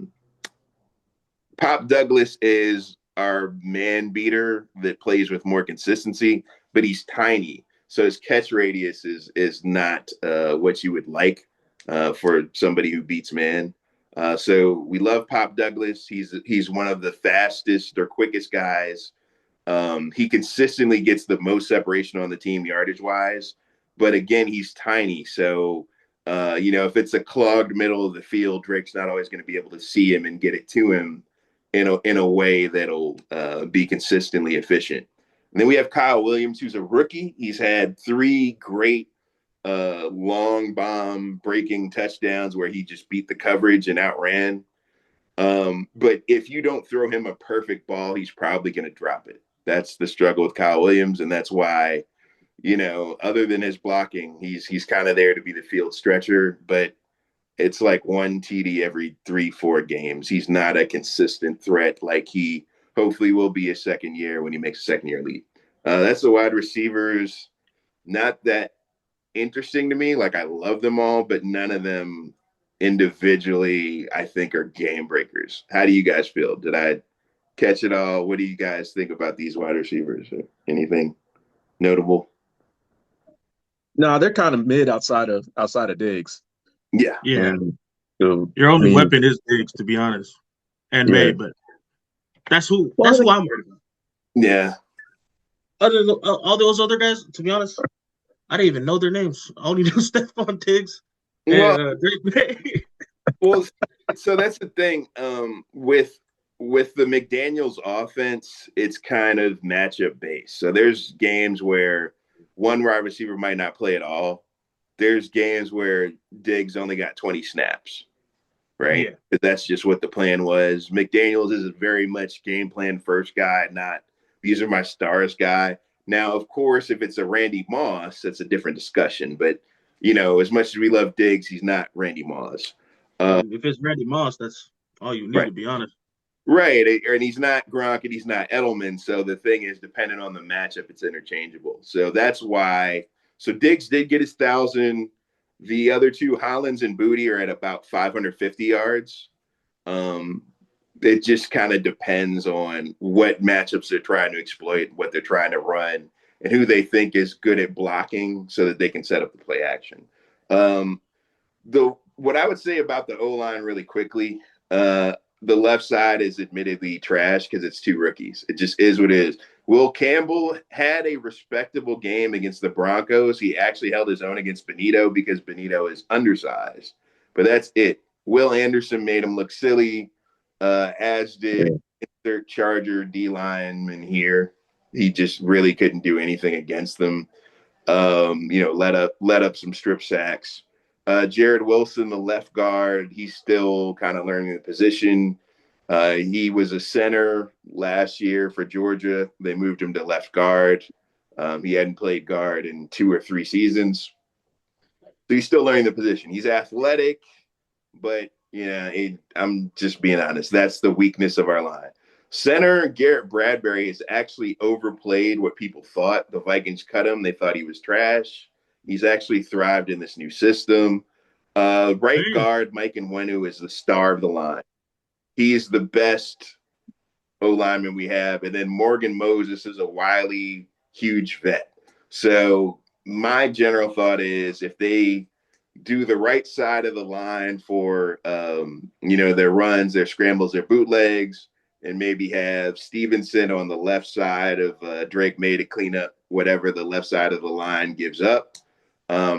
Speaker 1: Douglas is our man beater that plays with more consistency, but he's tiny. So his catch radius is not what you would like for somebody who beats man. So we love Pop Douglas. He's one of the fastest or quickest guys. He consistently gets the most separation on the team yardage wise, but again, he's tiny. So, if it's a clogged middle of the field, Drake's not always going to be able to see him and get it to him in a way that'll be consistently efficient. And then we have Kyle Williams, who's a rookie. He's had 3 great long bomb breaking touchdowns where he just beat the coverage and outran. But if you don't throw him a perfect ball, he's probably going to drop it. That's the struggle with Kyle Williams, and that's why, other than his blocking, he's kind of there to be the field stretcher, but it's like 1 TD every 3-4 games. He's not a consistent threat like he hopefully will be his second year when he makes a second-year leap. That's the wide receivers. Not that interesting to me. Like, I love them all, but none of them individually, I think, are game breakers. How do you guys feel? Did I catch it all? What do you guys think about these wide receivers? Anything notable?
Speaker 4: No, they're kind of mid outside of Diggs.
Speaker 1: Yeah.
Speaker 4: And,
Speaker 3: your only weapon is Diggs, to be honest, and Maye, but that's who I'm worried about.
Speaker 1: Yeah.
Speaker 3: Other than all those other guys, to be honest, I didn't even know their names. I only knew Stephon Diggs and Drake Maye.
Speaker 1: Well, so that's the thing. With the McDaniels offense, it's kind of matchup based. So there's games where one wide receiver might not play at all. There's games where Diggs only got 20 snaps, right?
Speaker 3: Yeah.
Speaker 1: But that's just what the plan was. McDaniels is a very much game plan first guy, not these are my stars guy. Now, of course, if it's a Randy Moss, that's a different discussion. But, as much as we love Diggs, he's not Randy Moss.
Speaker 3: If it's Randy Moss, that's all you need, to be honest.
Speaker 1: Right. And he's not Gronk and he's not Edelman. So the thing is, depending on the matchup, it's interchangeable. So that's why. So Diggs did get his 1,000. The other two, Hollins and Booty, are at about 550 yards. It just kind of depends on what matchups they're trying to exploit, what they're trying to run, and who they think is good at blocking so that they can set up the play action. What I would say about the O-line really quickly, the left side is admittedly trash because it's 2 rookies. It just is what it is. Will Campbell had a respectable game against the Broncos. He actually held his own against Benito because Benito is undersized. But that's it. Will Anderson made him look silly, as did insert Charger D-lineman here. He just really couldn't do anything against them. Let up some strip sacks. Jared Wilson, the left guard, he's still kind of learning the position. He was a center last year for Georgia. They moved him to left guard. He hadn't played guard in 2 or 3 seasons. So he's still learning the position. He's athletic, but I'm just being honest. That's the weakness of our line. Center Garrett Bradbury has actually overplayed what people thought. The Vikings cut him. They thought he was trash. He's actually thrived in this new system. Right guard Mike Nwenu is the star of the line. He's the best O-lineman we have. And then Morgan Moses is a wily, huge vet. So my general thought is if they do the right side of the line for their runs, their scrambles, their bootlegs, and maybe have Stevenson on the left side of Drake Maye to clean up whatever the left side of the line gives up.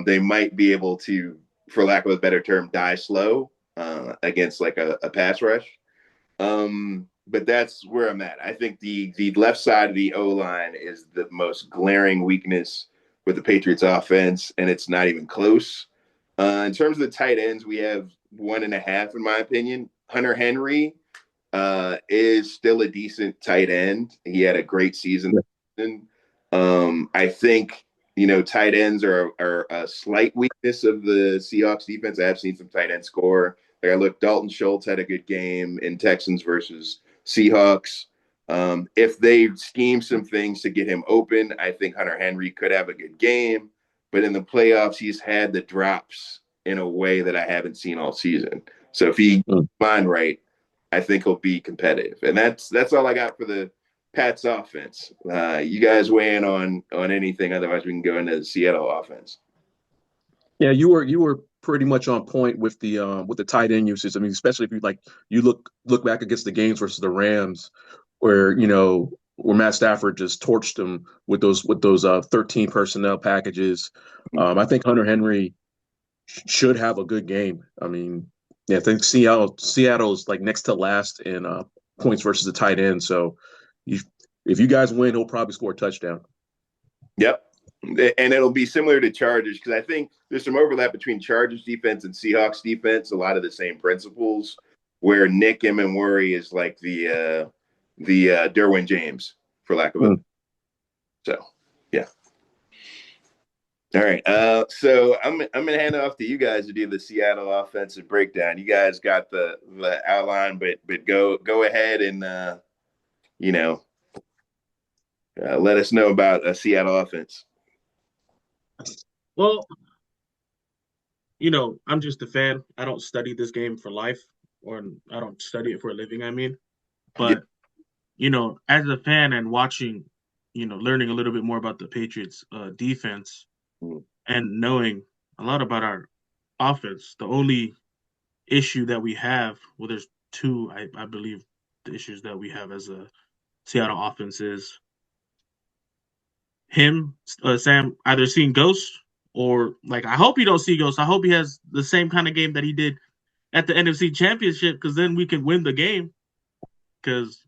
Speaker 1: They might be able to, for lack of a better term, die slow against like a pass rush. But that's where I'm at. I think the left side of the O-line is the most glaring weakness with the Patriots offense, and it's not even close. In terms of the tight ends, we have 1.5, in my opinion. Hunter Henry is still a decent tight end. He had a great season. I think, tight ends are a slight weakness of the Seahawks defense. I have seen some tight end score. Like I look, Dalton Schultz had a good game in Texans versus Seahawks. If they scheme some things to get him open, I think Hunter Henry could have a good game. But in the playoffs, he's had the drops in a way that I haven't seen all season. So if he mine right, I think he'll be competitive. And that's all I got for the Pats offense. You guys weigh in on anything? Otherwise, we can go into the Seattle offense.
Speaker 4: Yeah, you were pretty much on point with the tight end usage. I mean, especially if you look back against the games versus the Rams, where Matt Stafford just torched them with those 13 personnel packages. I think Hunter Henry should have a good game. I mean, yeah, I think Seattle is like next to last in points versus the tight end. So if you guys win, he'll probably score a touchdown.
Speaker 1: Yep. And it'll be similar to Chargers because I think there's some overlap between Chargers defense and Seahawks defense. A lot of the same principles where Nick Emmanwori is like the Derwin James, for lack of a. So, yeah. All right. So I'm gonna hand it off to you guys to do the Seattle offensive breakdown. You guys got the outline, but go ahead and let us know about a Seattle offense.
Speaker 3: Well, I'm just a fan. I don't study this game for life, or I don't study it for a living, I mean. But, as a fan and watching, learning a little bit more about the Patriots defense and knowing a lot about our offense, the only issue that we have, well, there's two, I believe, the issues that we have as a Seattle offense is him, Sam, either seeing ghosts or, like, I hope he don't see ghosts. I hope he has the same kind of game that he did at the NFC Championship because then we can win the game. Because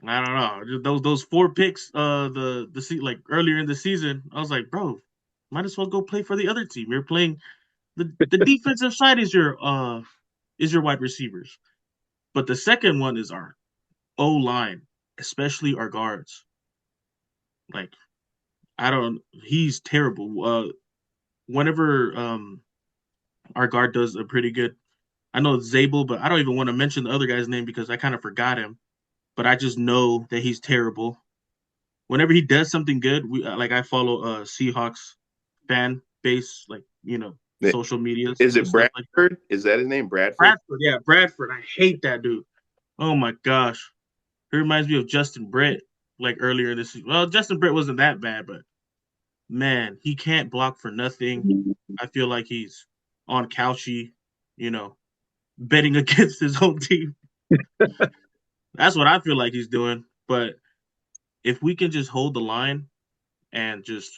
Speaker 3: I don't know, those 4 picks, like earlier in the season, I was like, bro, might as well go play for the other team. You're playing the defensive side is your wide receivers, but the second one is our O-line, especially our guards. Like, he's terrible. Whenever our guard does a pretty good, I know it's Zabel, but I don't even want to mention the other guy's name because I kind of forgot him. But I just know that he's terrible. Whenever he does something good, I follow Seahawks fan base, social media.
Speaker 1: Is it Bradford? Like is that his name, Bradford?
Speaker 3: Bradford, yeah, Bradford. I hate that dude. Oh my gosh, he reminds me of Justin Britt, like earlier this season. Well, Justin Britt wasn't that bad, but man, he can't block for nothing. I feel like he's on couchy, betting against his own team. That's what I feel like he's doing. But if we can just hold the line and just,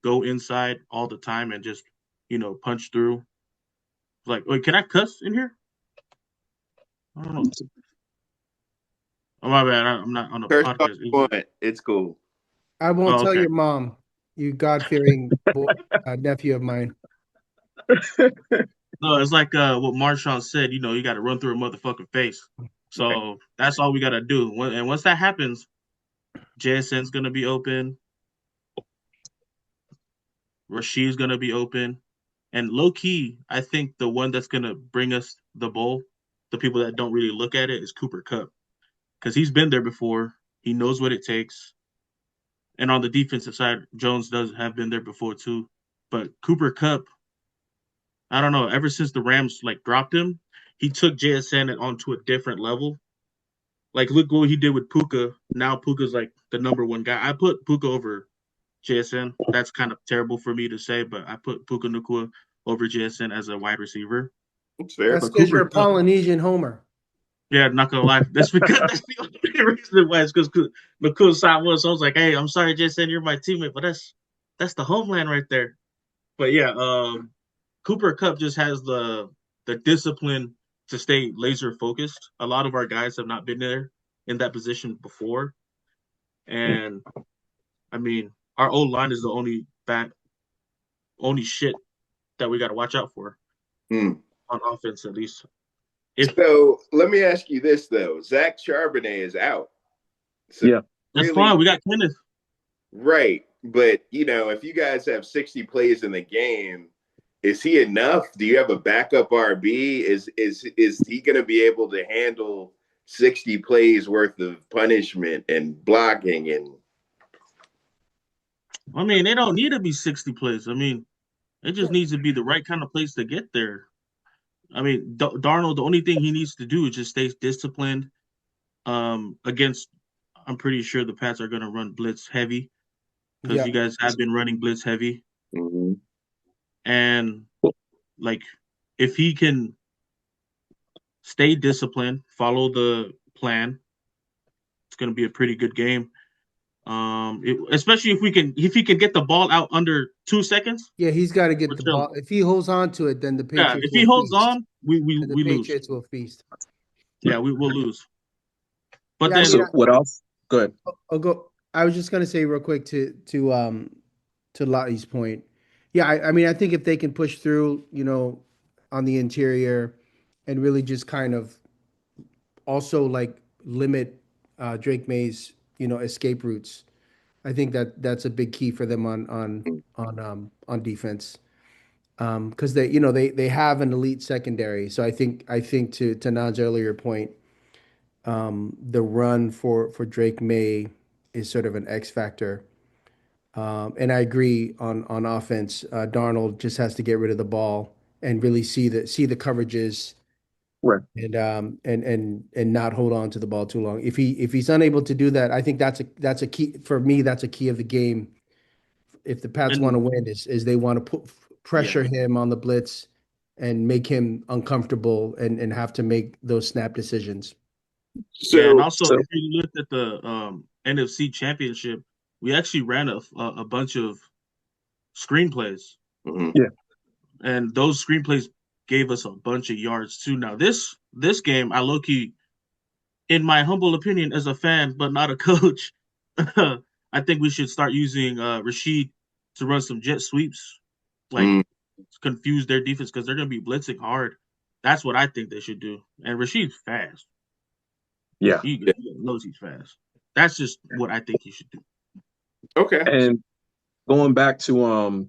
Speaker 3: go inside all the time and just, punch through. Like, wait, can I cuss in here? I don't know. Oh, my bad. I'm not on a podcast.
Speaker 1: It's cool.
Speaker 2: I won't tell your mom, you God-fearing nephew of mine.
Speaker 3: No, it's like what Marshawn said, you got to run through a motherfucking face. So that's all we got to do. And once that happens, JSN's going to be open. Rashid's gonna be open, and low key, I think the one that's gonna bring us the bowl, the people that don't really look at it, is Cooper Kupp, because he's been there before. He knows what it takes. And on the defensive side, Jones does have been there before too. But Cooper Kupp, I don't know. Ever since the Rams dropped him, he took JSN onto a different level. Like, look what he did with Puka. Now Puka's like the number one guy. I put Puka over JSN. That's kind of terrible for me to say, but I put Puka Nacua over JSN as a wide receiver.
Speaker 1: It's fair.
Speaker 2: That's because you're a Polynesian homer.
Speaker 3: Yeah, not gonna lie. That's because that's the only reason why. It's because Nakua's side was. So I was like, hey, I'm sorry, JSN, you're my teammate, but that's the homeland right there. But yeah, Cooper Kupp just has the discipline to stay laser focused. A lot of our guys have not been there in that position before. And I mean, our old line is the only shit that we got to watch out for on offense, at least.
Speaker 1: So let me ask you this though: Zach Charbonnet is out. So
Speaker 4: yeah,
Speaker 3: that's fine. We got Kenneth. Right,
Speaker 1: but if you guys have 60 plays in the game, is he enough? Do you have a backup RB? Is he going to be able to handle 60 plays worth of punishment and blocking? And
Speaker 3: I mean, they don't need to be 60 plays. I mean, it just needs to be the right kind of place to get there. I mean, Darnold, the only thing he needs to do is just stay disciplined. Against, I'm pretty sure the Pats are going to run blitz heavy because you guys have been running blitz heavy.
Speaker 1: Mm-hmm.
Speaker 3: And if he can stay disciplined, follow the plan, it's going to be a pretty good game. Especially if he can get the ball out under 2 seconds.
Speaker 2: Yeah, he's got to get the ball. If he holds on to it, then the Patriots.
Speaker 3: Yeah, if he holds on, we lose.
Speaker 2: Patriots will feast.
Speaker 3: Yeah, we will lose. But
Speaker 2: then
Speaker 4: what else? Go ahead.
Speaker 2: I'll go. I was just gonna say real quick to Lottie's point. Yeah, I mean, I think if they can push through, on the interior, and really just kind of also limit Drake Maye's escape routes. I think that's a big key for them on defense, because they have an elite secondary. So I think to Nad's earlier point, the run for Drake Maye is sort of an X factor. And I agree on offense. Darnold just has to get rid of the ball and really see the coverages.
Speaker 4: Right.
Speaker 2: And not hold on to the ball too long. If he's unable to do that, I think that's a key for me. That's a key of the game. If the Pats want to win, is they want to pressure him on the blitz and make him uncomfortable and have to make those snap decisions.
Speaker 3: So, and also, if you looked at the NFC Championship, we actually ran a bunch of screenplays.
Speaker 1: Mm-hmm.
Speaker 4: Yeah,
Speaker 3: and those screenplays gave us a bunch of yards too. Now this game, I low-key, in my humble opinion as a fan but not a coach, I think we should start using Rashid to run some jet sweeps, confuse their defense, because they're going to be blitzing hard. That's what I think they should do. And Rashid's fast.
Speaker 4: Yeah,
Speaker 3: he knows he's fast. That's just what I think he should do.
Speaker 1: Okay.
Speaker 4: And going back to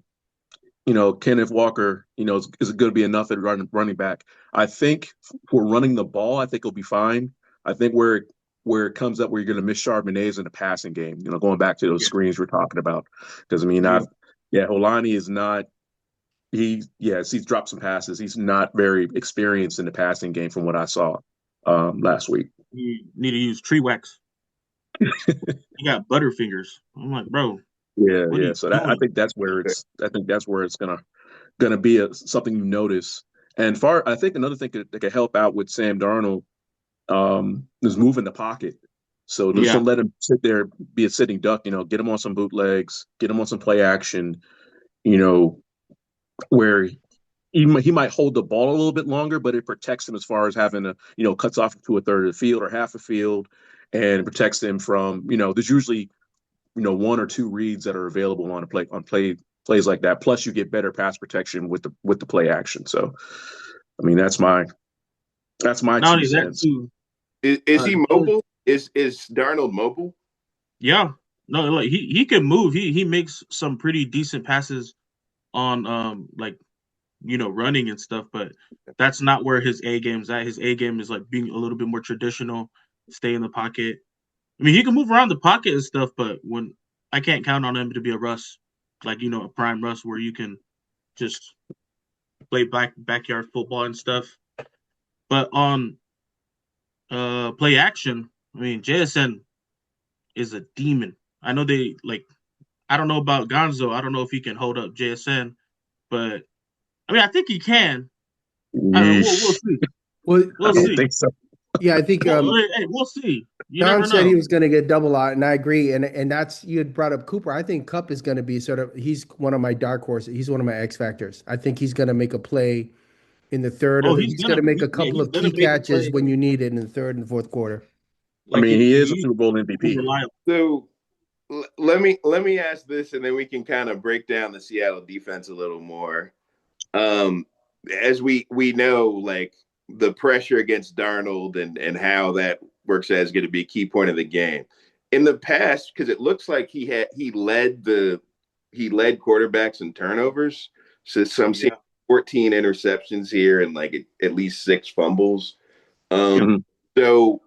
Speaker 4: Kenneth Walker, is it going to be enough at running back? I think for running the ball, I think it'll be fine. I think where it comes up where you're going to miss Charbonnet is in the passing game. Going back to those screens we're talking about, because Holani is not. He's dropped some passes. He's not very experienced in the passing game from what I saw last week.
Speaker 3: You need to use tree wax. You got butterfingers. I'm like, bro.
Speaker 4: Yeah. So I think that's where it's gonna be something you notice. And I think another thing that could help out with Sam Darnold is moving the pocket. So just don't let him sit there, be a sitting duck. Get him on some bootlegs, get him on some play action. Where he might hold the ball a little bit longer, but it protects him as far as having cuts off to a third of the field or half a field, and protects him from there's usually one or two reads that are available on plays like that. Plus, you get better pass protection with the play action. So, I mean, that's my 2 cents.
Speaker 1: Is he mobile? Is Darnold mobile?
Speaker 3: Yeah. No, he can move. He makes some pretty decent passes on like running and stuff, but that's not where his A game's at. His A game is like being a little bit more traditional, stay in the pocket. I mean, he can move around the pocket and stuff, but when I can't count on him to be a Russ, like a prime Russ where you can just play backyard football and stuff. But on play action, I mean, JSN is a demon. I know I don't know about Gonzo. I don't know if he can hold up JSN, but I mean, I think he can. We'll see.
Speaker 2: Well,
Speaker 3: We'll
Speaker 4: I don't
Speaker 3: see.
Speaker 4: think so.
Speaker 2: Yeah, I think
Speaker 3: we'll see. You
Speaker 2: Don
Speaker 3: never
Speaker 2: said
Speaker 3: know.
Speaker 2: he was going to get double out, and I agree. And that's, you had brought up Cooper. I think Cup is going to be he's one of my dark horses. He's one of my X factors. I think he's going to make a play in the third.
Speaker 3: Oh,
Speaker 2: He's going to make a couple
Speaker 3: he's
Speaker 2: of
Speaker 3: gonna
Speaker 2: key
Speaker 3: make a
Speaker 2: catches
Speaker 3: play.
Speaker 2: when you need it in the third and fourth quarter.
Speaker 4: I mean, he is a Super Bowl MVP.
Speaker 3: Reliable.
Speaker 1: So let me ask this, and then we can kind of break down the Seattle defense a little more. As we know, like the pressure against Darnold and how that works as going to be a key point of the game. In the past, because it looks like he led quarterbacks in turnovers. So some seeing 14 interceptions here and like at least 6 fumbles. So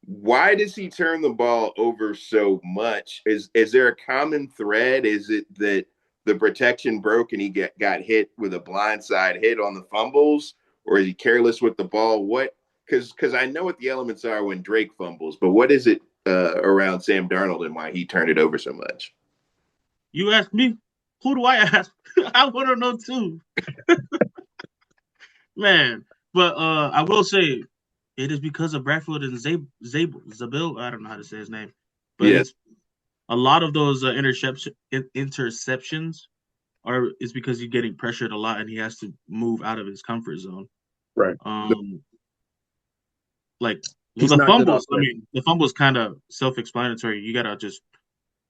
Speaker 1: why does he turn the ball over so much? Is there a common thread? Is it that the protection broke and he got hit with a blindside hit on the fumbles, or is he careless with the ball? What? Because I know what the elements are when Drake fumbles, but what is it around Sam Darnold and why he turned it over so much?
Speaker 3: You ask me, who do I ask? I want to know too, man. But I will say, it is because of Bradford and Zabil. I don't know how to say his name, but it's a lot of those interceptions is because he's getting pressured a lot and he has to move out of his comfort zone.
Speaker 4: Right.
Speaker 3: Like
Speaker 4: He's
Speaker 3: the
Speaker 4: not good
Speaker 3: fumbles.
Speaker 4: off
Speaker 3: I mean, the fumbles kind of self-explanatory. You gotta just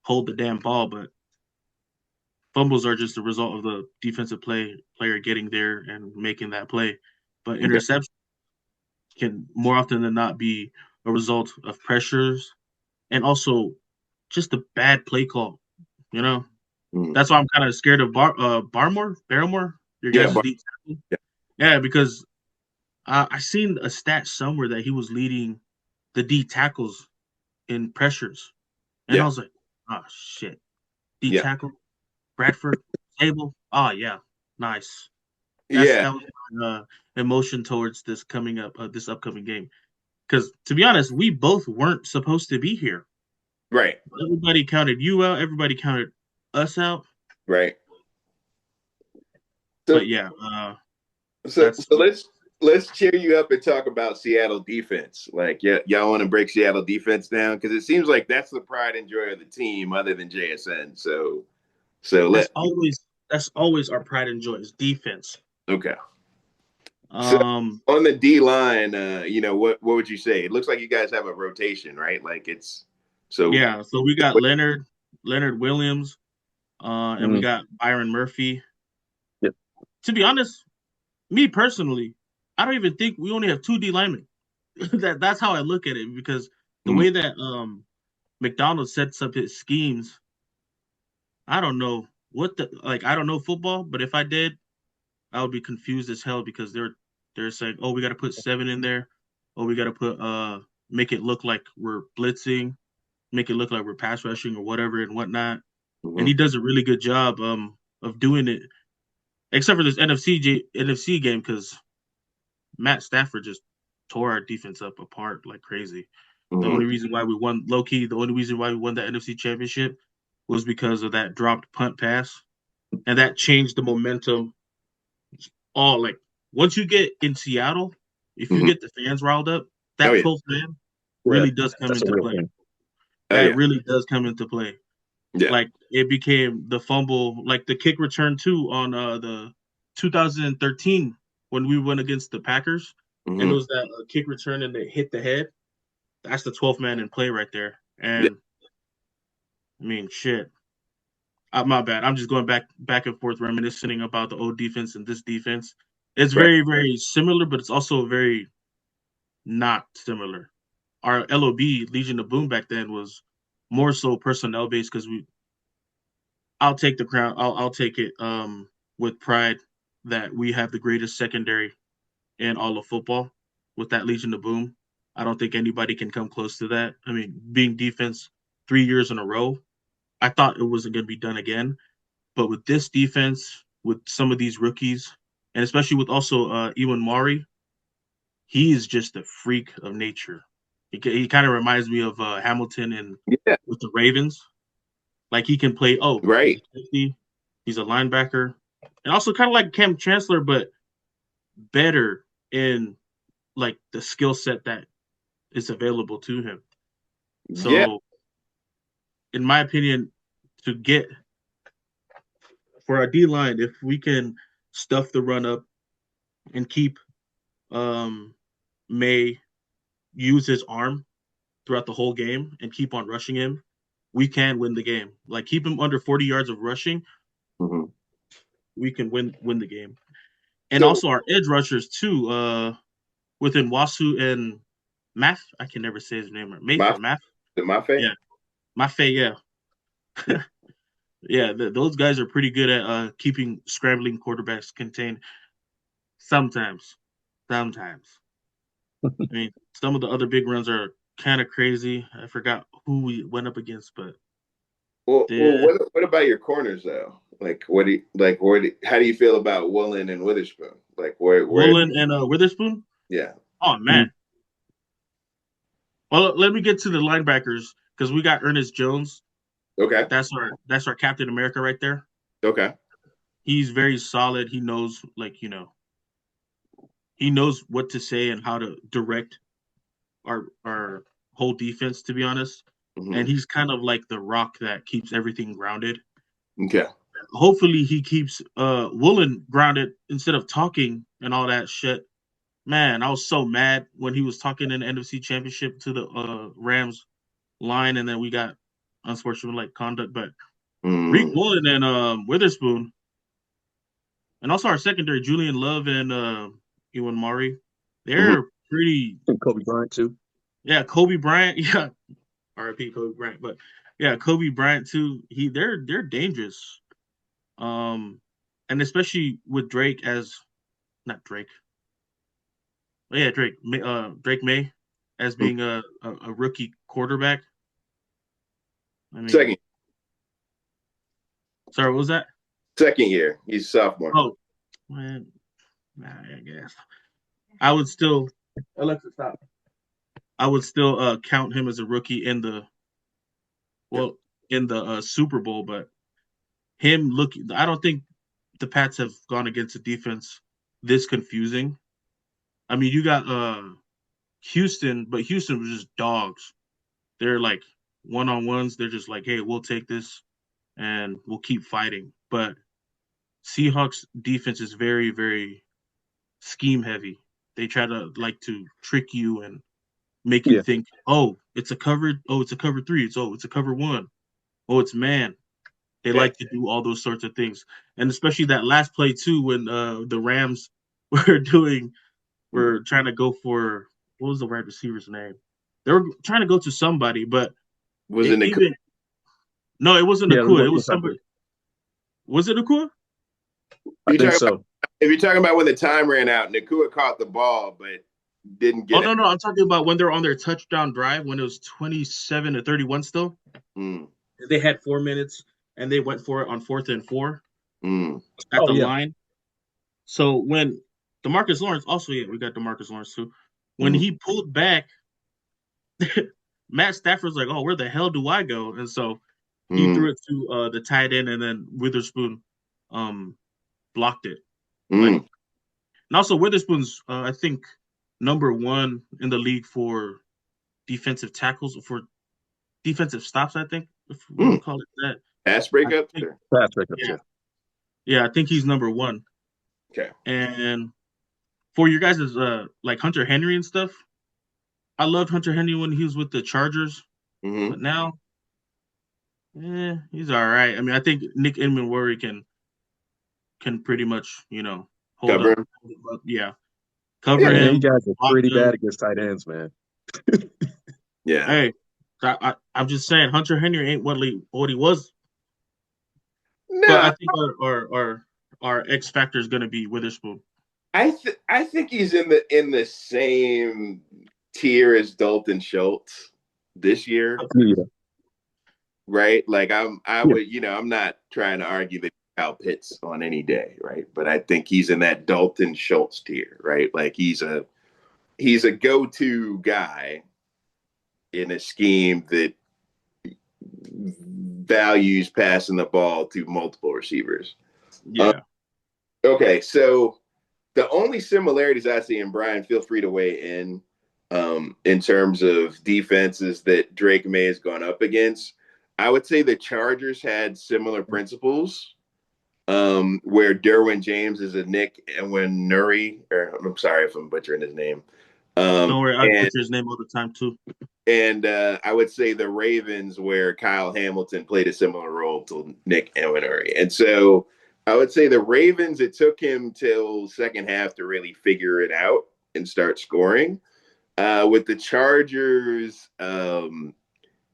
Speaker 3: hold the damn ball, but fumbles are just a result of the defensive player getting there and making that play. But interception can more often than not be a result of pressures and also just a bad play call. That's why I'm kind of scared of Barrymore, your guys' deep tackle. Yeah, because I seen a stat somewhere that he was leading the D tackles in pressures, and I was like, oh shit, D tackle, Bradford, Abel. Oh yeah, nice. That was my emotion towards this upcoming game. Because to be honest, we both weren't supposed to be here.
Speaker 1: Right.
Speaker 3: Everybody counted you out. Everybody counted us out.
Speaker 1: Right.
Speaker 3: So, but yeah.
Speaker 1: So let's cheer you up and talk about Seattle defense. Like, y'all want to break Seattle defense down because it seems like that's the pride and joy of the team, other than JSN. So
Speaker 3: that's always our pride and joy is defense.
Speaker 1: Okay. So on the D line, what would you say? It looks like you guys have a rotation, right? Like so
Speaker 3: we got Leonard Williams, and we got Byron Murphy.
Speaker 4: Yep.
Speaker 3: To be honest, me personally, I don't even think we only have 2 D linemen. That's how I look at it because the way that McDonald sets up his schemes, I don't know I don't know football, but if I did, I would be confused as hell because they're saying, oh, we got to put 7 in there. Oh, we got to put make it look like we're blitzing, make it look like we're pass rushing or whatever and whatnot. And he does a really good job of doing it, except for this NFC game because Matt Stafford just tore our defense apart like crazy. The only reason why we won the only reason why we won that NFC championship was because of that dropped punt pass, and that changed the momentum. Once you get in Seattle, if you get the fans riled up, that 12th man really does come into play. Really does come into play.
Speaker 1: Yeah.
Speaker 3: Like it became the fumble, like the kick return too on the 2013 when we went against the Packers, and it was that kick return and they hit the head. That's the 12th man in play right there. And I mean, shit. My bad. I'm just going back and forth reminiscing about the old defense and this defense. It's very, very similar, but it's also very not similar. Our LOB, Legion of Boom, back then was more so personnel based because I'll take the crown. I'll take it. with pride that we have the greatest secondary in all of football with that Legion of Boom. I don't think anybody can come close to that. I mean, being defense 3 years in a row, I thought it wasn't going to be done again. But with this defense, with some of these rookies, and especially with also Ewan Maury, he is just a freak of nature. He kind of reminds me of Hamilton and with the Ravens. Like he can play. Oh,
Speaker 1: right.
Speaker 3: He's a linebacker, and also kind of like Cam Chancellor, but better in like the skill set that is available to him. So, in my opinion, to get for our D line, if we can stuff the run up and keep Maye use his arm throughout the whole game and keep on rushing him, we can win the game. Like keep him under 40 yards of rushing, we can win the game. And also our edge rushers too, within Wasu and Math. I can never say his name. Math.
Speaker 1: Mafe?
Speaker 3: Yeah. Mafe, yeah. Yeah, those guys are pretty good at keeping scrambling quarterbacks contained. Sometimes. I mean, some of the other big runs are kind of crazy. I forgot who we went up against, but
Speaker 1: what about your corners though? Like, how do you feel about Woolen and Witherspoon? Like, where
Speaker 3: Woolen and Witherspoon?
Speaker 1: Yeah.
Speaker 3: Oh man. Well, let me get to the linebackers because we got Ernest Jones.
Speaker 1: Okay.
Speaker 3: That's our Captain America right there.
Speaker 1: Okay.
Speaker 3: He's very solid. He knows, he knows what to say and how to direct our whole defense, to be honest. And he's kind of like the rock that keeps everything grounded.
Speaker 1: Okay.
Speaker 3: Hopefully he keeps Woolen grounded instead of talking and all that shit. Man, I was so mad when he was talking in the NFC Championship to the Rams line, and then we got unsportsmanlike conduct. But Reek Woolen and Witherspoon, and also our secondary, Julian Love and Ewan Maury, they're pretty.
Speaker 4: And Kobe Bryant too.
Speaker 3: Yeah, Kobe Bryant. Yeah, R.I.P. Kobe Bryant. But yeah, Kobe Bryant too. They're dangerous. And especially with Drake not Drake. Oh, yeah, Drake Maye as being a rookie quarterback. I mean,
Speaker 1: second.
Speaker 3: Sorry, what was that?
Speaker 1: Second year. He's sophomore.
Speaker 3: Oh, man. I guess. I would still Alexa, stop. I would still count him as a rookie in the Super Bowl, but I don't think the Pats have gone against a defense this confusing. I mean, you got Houston, but Houston was just dogs. They're like one-on-ones. They're just like, hey, we'll take this and we'll keep fighting. But Seahawks defense is very, very scheme heavy. They try to trick you and make you think, oh, it's a cover 3. It's a cover 1. Oh, it's man. They like to do all those sorts of things. And especially that last play too, when the Rams were trying to go for, what was the wide receiver's name? They were trying to go to somebody, but
Speaker 1: was it Nakua?
Speaker 3: No, it wasn't Nakua. It was somebody. Was it Nakua?
Speaker 4: I think so.
Speaker 1: If you're talking about when the time ran out, Nakua caught the ball, but didn't get it.
Speaker 3: Oh, no. I'm talking about when they're on their touchdown drive, when it was 27-31 still. They had 4 minutes, and they went for it on 4th and 4 at the line. So when DeMarcus Lawrence, we got DeMarcus Lawrence too. When he pulled back, Matt Stafford's like, oh, where the hell do I go? And so he threw it to the tight end, and then Witherspoon blocked it. And also Witherspoon's, I think, number 1 in the league for defensive tackles, for defensive stops, I think, if we would call it that.
Speaker 1: Pass breakup?
Speaker 4: Pass breakup,
Speaker 3: yeah, I think he's number 1.
Speaker 1: Okay.
Speaker 3: And for your guys' like Hunter Henry and stuff, I loved Hunter Henry when he was with the Chargers, but now, he's all right. I mean, I think Nick Emenwari can pretty much, hold
Speaker 1: cover
Speaker 3: up. Yeah, cover him.
Speaker 4: You guys are pretty bad against tight ends, man.
Speaker 1: Yeah.
Speaker 3: Hey, I'm just saying, Hunter Henry ain't what he was.
Speaker 1: No.
Speaker 3: But I think our our X factor is going to be Witherspoon?
Speaker 1: I think he's in the same tier as Dalton Schultz this year,
Speaker 4: Yeah.
Speaker 1: right? Like I'm not trying to argue that Kyle Pitts on any day, right? But I think he's in that Dalton Schultz tier, right? Like he's a go-to guy in a scheme that values passing the ball to multiple receivers.
Speaker 3: Yeah.
Speaker 1: Okay, so the only similarities I see, and Brian, feel free to weigh in terms of defenses that Drake Maye has gone up against. I would say the Chargers had similar principles, where Derwin James is a Nick Nuri, or I'm sorry if I'm butchering his name.
Speaker 3: Don't worry, I butcher his name all the time too.
Speaker 1: And I would say the Ravens, where Kyle Hamilton played a similar role to Nick Nuri. And so I would say the Ravens, it took him till second half to really figure it out and start scoring. With the Chargers,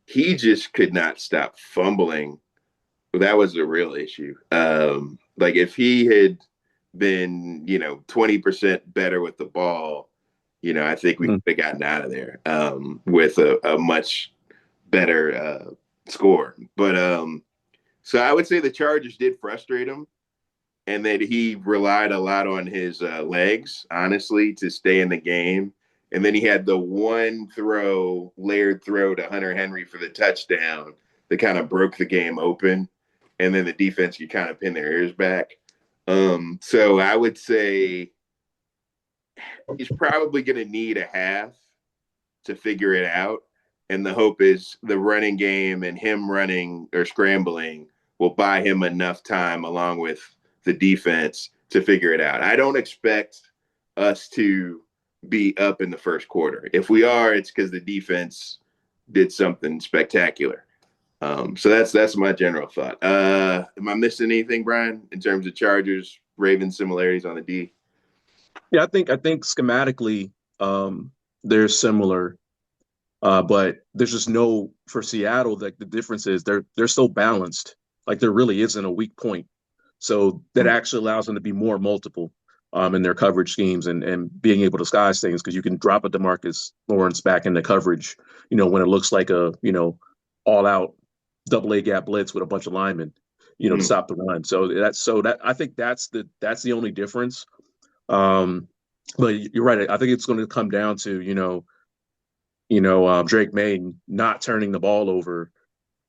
Speaker 1: he just could not stop fumbling. That was a real issue. Like if he had been, 20% better with the ball, I think we could have gotten out of there with a much better score. But so I would say the Chargers did frustrate him, and that he relied a lot on his legs, honestly, to stay in the game. And then he had the one layered throw to Hunter Henry for the touchdown that kind of broke the game open. And then the defense could kind of pin their ears back. So I would say he's probably going to need a half to figure it out. And the hope is the running game and him running or scrambling will buy him enough time along with the defense to figure it out. I don't expect us to be up in the first quarter. If we are, it's because the defense did something spectacular. So that's my general thought. Am I missing anything, Brian, in terms of Chargers, Ravens similarities on the D?
Speaker 4: Yeah, I think schematically they're similar, but there's just for Seattle, like the difference is they're so balanced. Like there really isn't a weak point, so that actually allows them to be more multiple in their coverage schemes and being able to disguise things, because you can drop a DeMarcus Lawrence back into coverage, when it looks like a all out double A gap blitz with a bunch of linemen, to stop the run. So that I think that's the only difference. But you're right. I think it's going to come down to Drake Maye not turning the ball over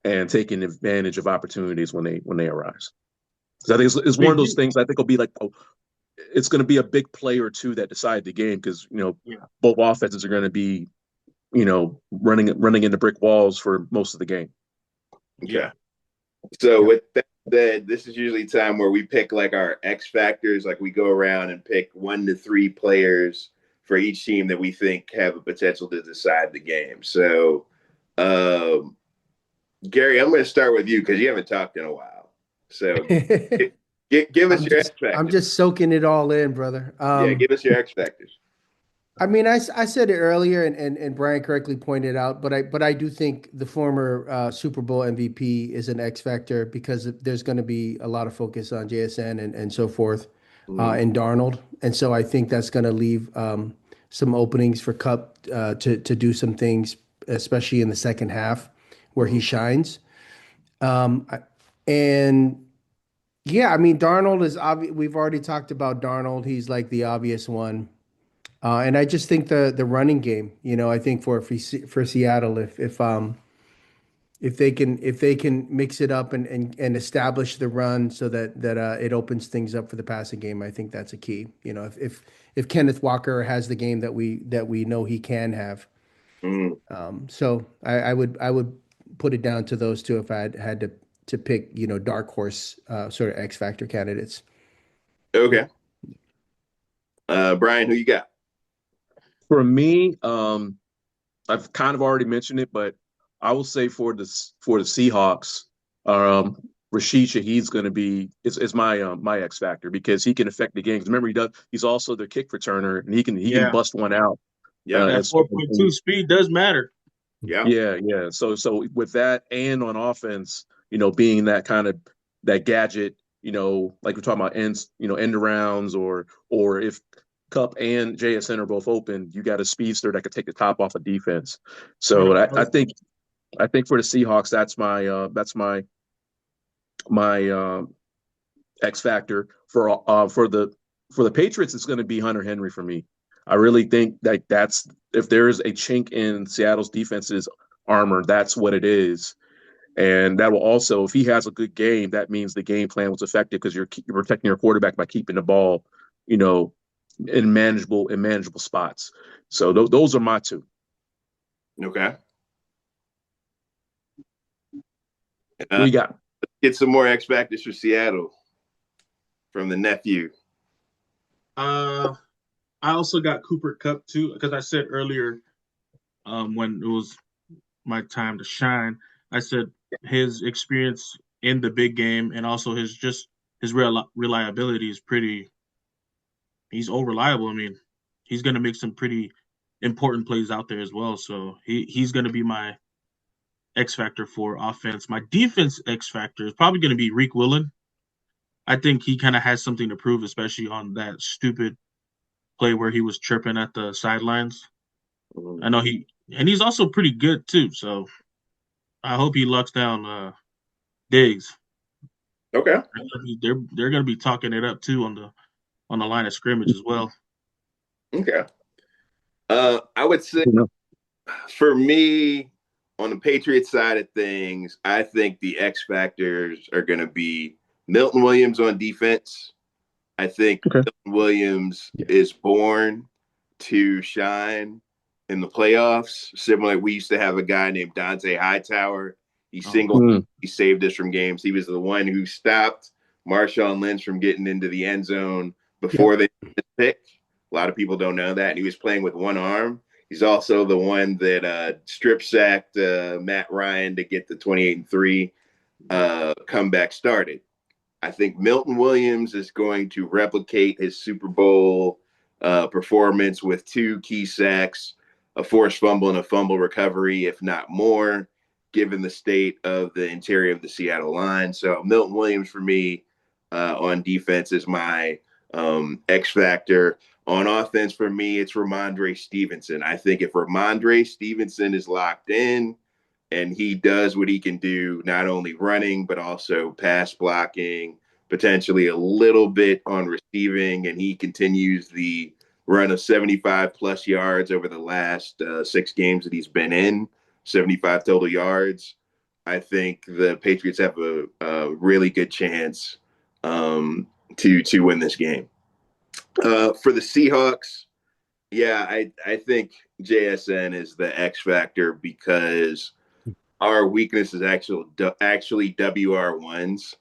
Speaker 4: and taking advantage of opportunities when they arise. So I think it's one of those things. I think will be like, it's going to be a big play or two that decide the game, because both offenses are going to be running into brick walls for most of the game.
Speaker 1: Yeah. So with that said, this is usually time where we pick like our X factors. Like we go around and pick 1 to 3 players for each team that we think have a potential to decide the game. So, Gary, I'm going to start with you because you haven't talked in a while. So give us your X factors.
Speaker 2: I'm just soaking it all in, brother.
Speaker 1: Give us your X factors.
Speaker 2: I mean, I said it earlier, and Brian correctly pointed out, but I do think the former Super Bowl MVP is an X factor, because there's going to be a lot of focus on JSN and so forth, and Darnold, and so I think that's going to leave some openings for Kupp to do some things, especially in the second half where he shines, and. Yeah, I mean, Darnold is obvious. We've already talked about Darnold. He's like the obvious one. And I just think the running game, I think for Seattle, if they can mix it up and establish the run so that it opens things up for the passing game, I think that's a key. If Kenneth Walker has the game that we know he can have, so I would put it down to those two if I had to pick dark horse sort of X factor candidates.
Speaker 1: Okay, Brian, who you got?
Speaker 4: For me, I've kind of already mentioned it, but I will say for the Seahawks, Rashid Shaheed's going to be is my X factor, because he can affect the games. Remember, he's also their kick returner, and he can bust one out.
Speaker 3: Yeah, that 4.2 speed does matter.
Speaker 4: Yeah. So with that, and on offense, being that kind of that gadget, like we're talking about end arounds, or if Cup and JSN are both open, you got a speedster that could take the top off of defense. So I think for the Seahawks, that's my X factor. For the Patriots, it's going to be Hunter Henry for me. I really think that that's if there is a chink in Seattle's defense's armor, that's what it is. And that will also, if he has a good game, that means the game plan was effective because you're protecting your quarterback by keeping the ball, in manageable spots. So those are my two.
Speaker 1: Okay.
Speaker 4: What you got?
Speaker 1: Get some more X factors for Seattle from the nephew.
Speaker 3: I also got Cooper Kupp too, because I said earlier, when it was my time to shine, I said his experience in the big game and also his reliability is pretty. He's all reliable. I mean, he's going to make some pretty important plays out there as well. So he's going to be my X factor for offense. My defense X factor is probably going to be Reek Willen. I think he kind of has something to prove, especially on that stupid play where he was chirping at the sidelines. I know he's also pretty good too. So I hope he locks down Diggs.
Speaker 1: Okay.
Speaker 3: They're going to be talking it up too on the line of scrimmage as well.
Speaker 1: Okay. I would say for me, on the Patriots side of things, I think the X factors are going to be Milton Williams on defense. I think Milton Williams is born to shine in the playoffs. Similar, we used to have a guy named Dante Hightower. He he saved us from games. He was the one who stopped Marshawn Lynch from getting into the end zone before they pick. A lot of people don't know that. And he was playing with one arm. He's also the one that strip sacked Matt Ryan to get the 28-3 comeback started. I think Milton Williams is going to replicate his Super Bowl performance with 2 key sacks, a forced fumble, and a fumble recovery, if not more, given the state of the interior of the Seattle line. So Milton Williams for me on defense is my X factor. On offense, for me, it's Ramondre Stevenson. I think if Ramondre Stevenson is locked in and he does what he can do, not only running, but also pass blocking, potentially a little bit on receiving, and he continues the run of 75-plus yards over the last 6 games that he's been in, 75 total yards, I think the Patriots have a really good chance to win this game. For the Seahawks, I think JSN is the X factor because our weakness is actually WR1s.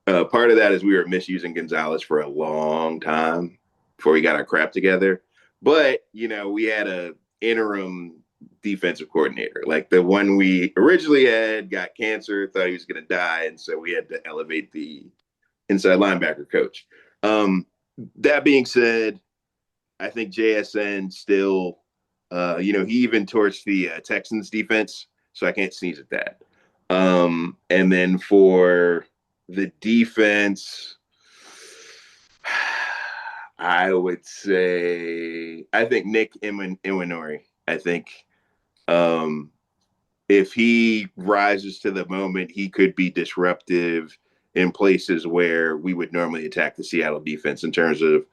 Speaker 1: Part of that is we were misusing Gonzalez for a long time before we got our crap together. But, we had a interim defensive coordinator. Like the one we originally had got cancer, thought he was going to die. And so we had to elevate the inside linebacker coach. That being said, I think JSN still, he even torched the Texans defense, so I can't sneeze at that. And then for the defense, I would say, I think Nick Iwanori. I think if he rises to the moment, he could be disruptive in places where we would normally attack the Seattle defense in terms of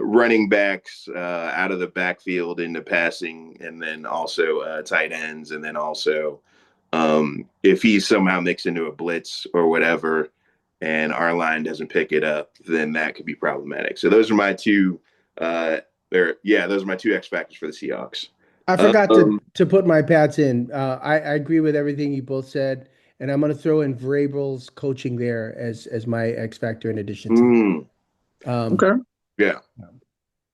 Speaker 1: running backs out of the backfield into passing, and then also tight ends. And then also if he's somehow mixed into a blitz or whatever, and our line doesn't pick it up, then that could be problematic. So those are my two. Those are my 2 X factors for the Seahawks.
Speaker 2: I forgot to put my pats in. I agree with everything you both said, and I'm going to throw in Vrabel's coaching there as my X factor in addition to.
Speaker 4: Okay.
Speaker 1: Yeah.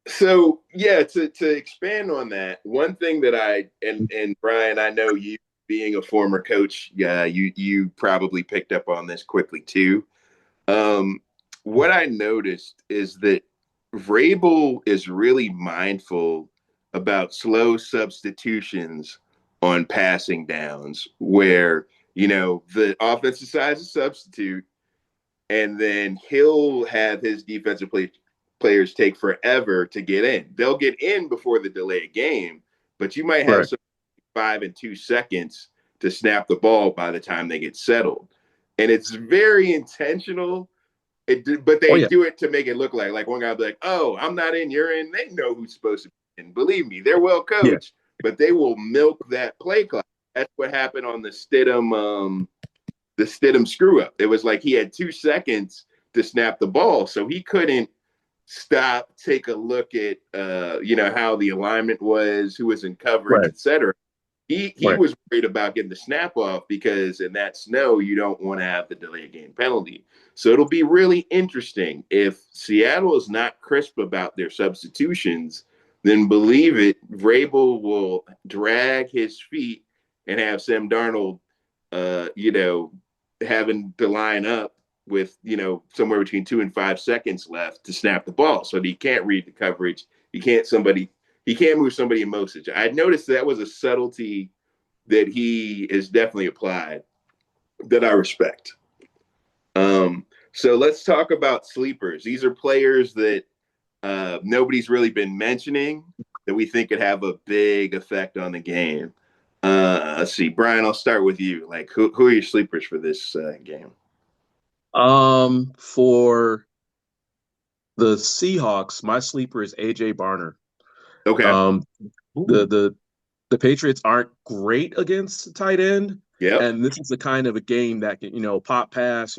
Speaker 1: So to expand on that, one thing that and Brian, I know you being a former coach, you probably picked up on this quickly too. What I noticed is that Vrabel is really mindful about slow substitutions on passing downs where, the offense decides to substitute and then he'll have his defensive players take forever to get in. They'll get in before the delayed game, but you might have some 5 and 2 seconds to snap the ball by the time they get settled. And it's very intentional. But they do it to make it look like one guy will be like, "Oh, I'm not in, you're in." They know who's supposed to be in. Believe me, they're well coached, but they will milk that play clock. That's what happened on the Stidham screw up. It was like he had 2 seconds to snap the ball, so he couldn't stop, take a look at how the alignment was, who was in coverage, etc. He was worried about getting the snap off because in that snow, you don't want to have the delayed game penalty. So it'll be really interesting. If Seattle is not crisp about their substitutions, then believe it, Vrabel will drag his feet and have Sam Darnold, having to line up with, somewhere between 2 and 5 seconds left to snap the ball. So he can't read the coverage. He can't move somebody in motion. I noticed that was a subtlety that he is definitely applied that I respect. So let's talk about sleepers. These are players that nobody's really been mentioning that we think could have a big effect on the game. Let's see, Brian, I'll start with you. Like, who are your sleepers for this game?
Speaker 4: For the Seahawks, my sleeper is AJ Barner.
Speaker 1: Okay.
Speaker 4: The Patriots aren't great against tight end.
Speaker 1: Yeah.
Speaker 4: And this is the kind of a game that can, pop pass,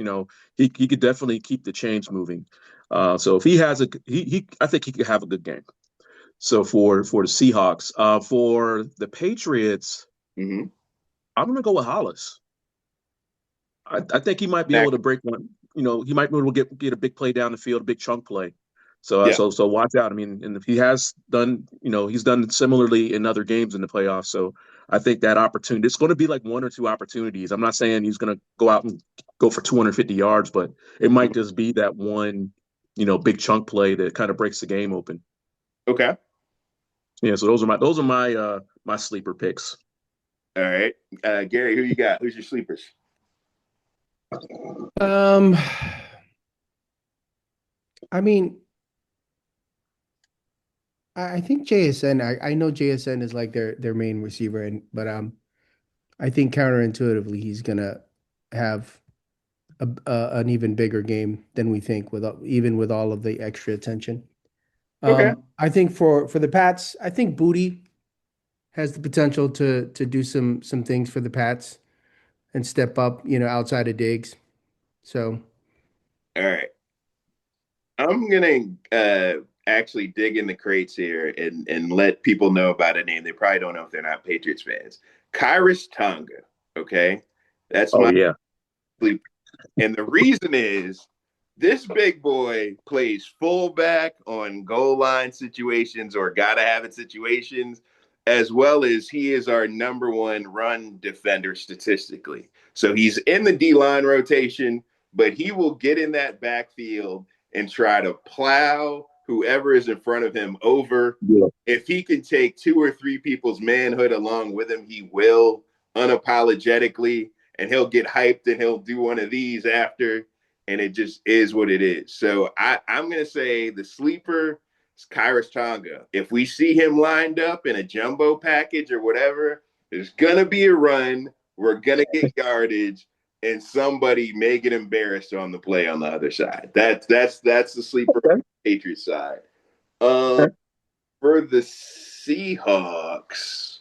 Speaker 4: he could definitely keep the chains moving. So if he has I think he could have a good game. So for the Seahawks, for the Patriots, I'm going to go with Hollis. I think he might be able to break one. He might be able to get a big play down the field, a big chunk play. So so watch out. I mean, and if he has done, he's done similarly in other games in the playoffs. So I think that opportunity, it's going to be like 1 or 2 opportunities. I'm not saying he's going to go out and go for 250 yards, but it might just be that one, big chunk play that kind of breaks the game open.
Speaker 1: Okay.
Speaker 4: Yeah. So those are my sleeper picks.
Speaker 1: All right, Gary, who you got? Who's your sleepers?
Speaker 2: I mean, I think JSN. I know JSN is like their main receiver, but I think counterintuitively he's gonna have an even bigger game than we think even with all of the extra attention.
Speaker 1: Okay.
Speaker 2: I think for the Pats, I think Booty has the potential to do some things for the Pats and step up, outside of Diggs. So,
Speaker 1: all right, I'm gonna actually dig in the crates here and let people know about a name they probably don't know if they're not Patriots fans. Khyiris Tonga. Okay, that's my sleeper, and the reason is this big boy plays fullback on goal line situations or gotta have it situations, as well as he is our number 1 run defender statistically. So he's in the D-line rotation, but he will get in that backfield and try to plow whoever is in front of him over. Yeah. If he can take 2 or 3 people's manhood along with him, he will, unapologetically, and he'll get hyped and he'll do one of these after, and it just is what it is. So I'm going to say the sleeper is Khyiris Tonga. If we see him lined up in a jumbo package or whatever, there's going to be a run. We're going to get yardage, and somebody may get embarrassed on the play on the other side. That's the sleeper on the Patriots side. For the Seahawks,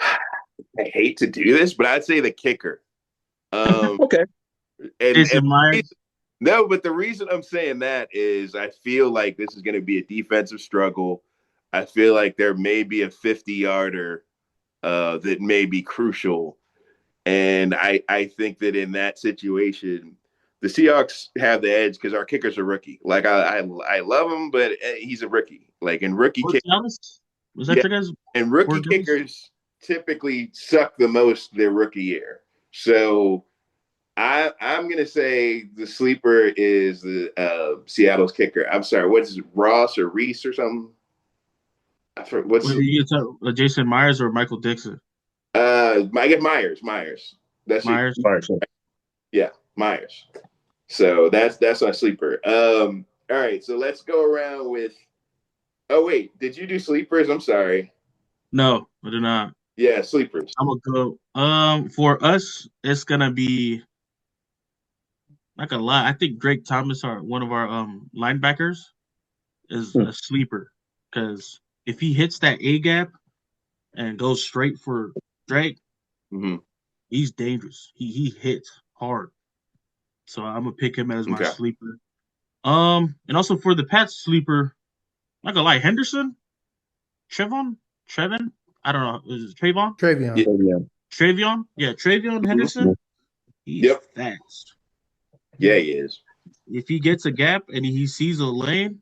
Speaker 1: I hate to do this, but I'd say the kicker.
Speaker 3: Okay.
Speaker 1: No, but the reason I'm saying that is I feel like this is going to be a defensive struggle. I feel like there may be a 50-yarder that may be crucial. And I think that in that situation, the Seahawks have the edge because our kicker's a rookie. Like, I love him, but he's a rookie. Like, and rookie kickers.
Speaker 3: Was that your guys?
Speaker 1: And rookie kickers typically suck the most their rookie year. So I'm going to say the sleeper is the Seattle's kicker. I'm sorry, what's it, Ross or Reese or something?
Speaker 3: Jason Myers or Michael Dixon?
Speaker 1: I get Myers. That's
Speaker 3: Myers.
Speaker 1: Yeah, Myers. So that's my sleeper. All right, so let's go around with. Oh wait, did you do sleepers? I'm sorry.
Speaker 3: No, I do not.
Speaker 1: Yeah, sleepers.
Speaker 3: I'm gonna go. For us, it's gonna be not gonna lie. I think Drake Thomas, one of our linebackers, is
Speaker 4: Hmm.
Speaker 3: a sleeper because if he hits that A gap and goes straight for Drake,
Speaker 1: Mm-hmm.
Speaker 3: he's dangerous. He hits hard. So I'm gonna pick him as my
Speaker 1: Okay.
Speaker 3: sleeper. And also for the Pats sleeper, not gonna lie, Henderson, Trevon, I don't know, is it Trayvon?
Speaker 1: Yeah.
Speaker 2: Travion.
Speaker 4: Yeah.
Speaker 3: Travion, yeah, Travion
Speaker 1: Mm-hmm.
Speaker 3: Henderson. He's
Speaker 1: Yep.
Speaker 3: fast.
Speaker 1: Yeah, he is.
Speaker 3: If he gets a gap and he sees a lane,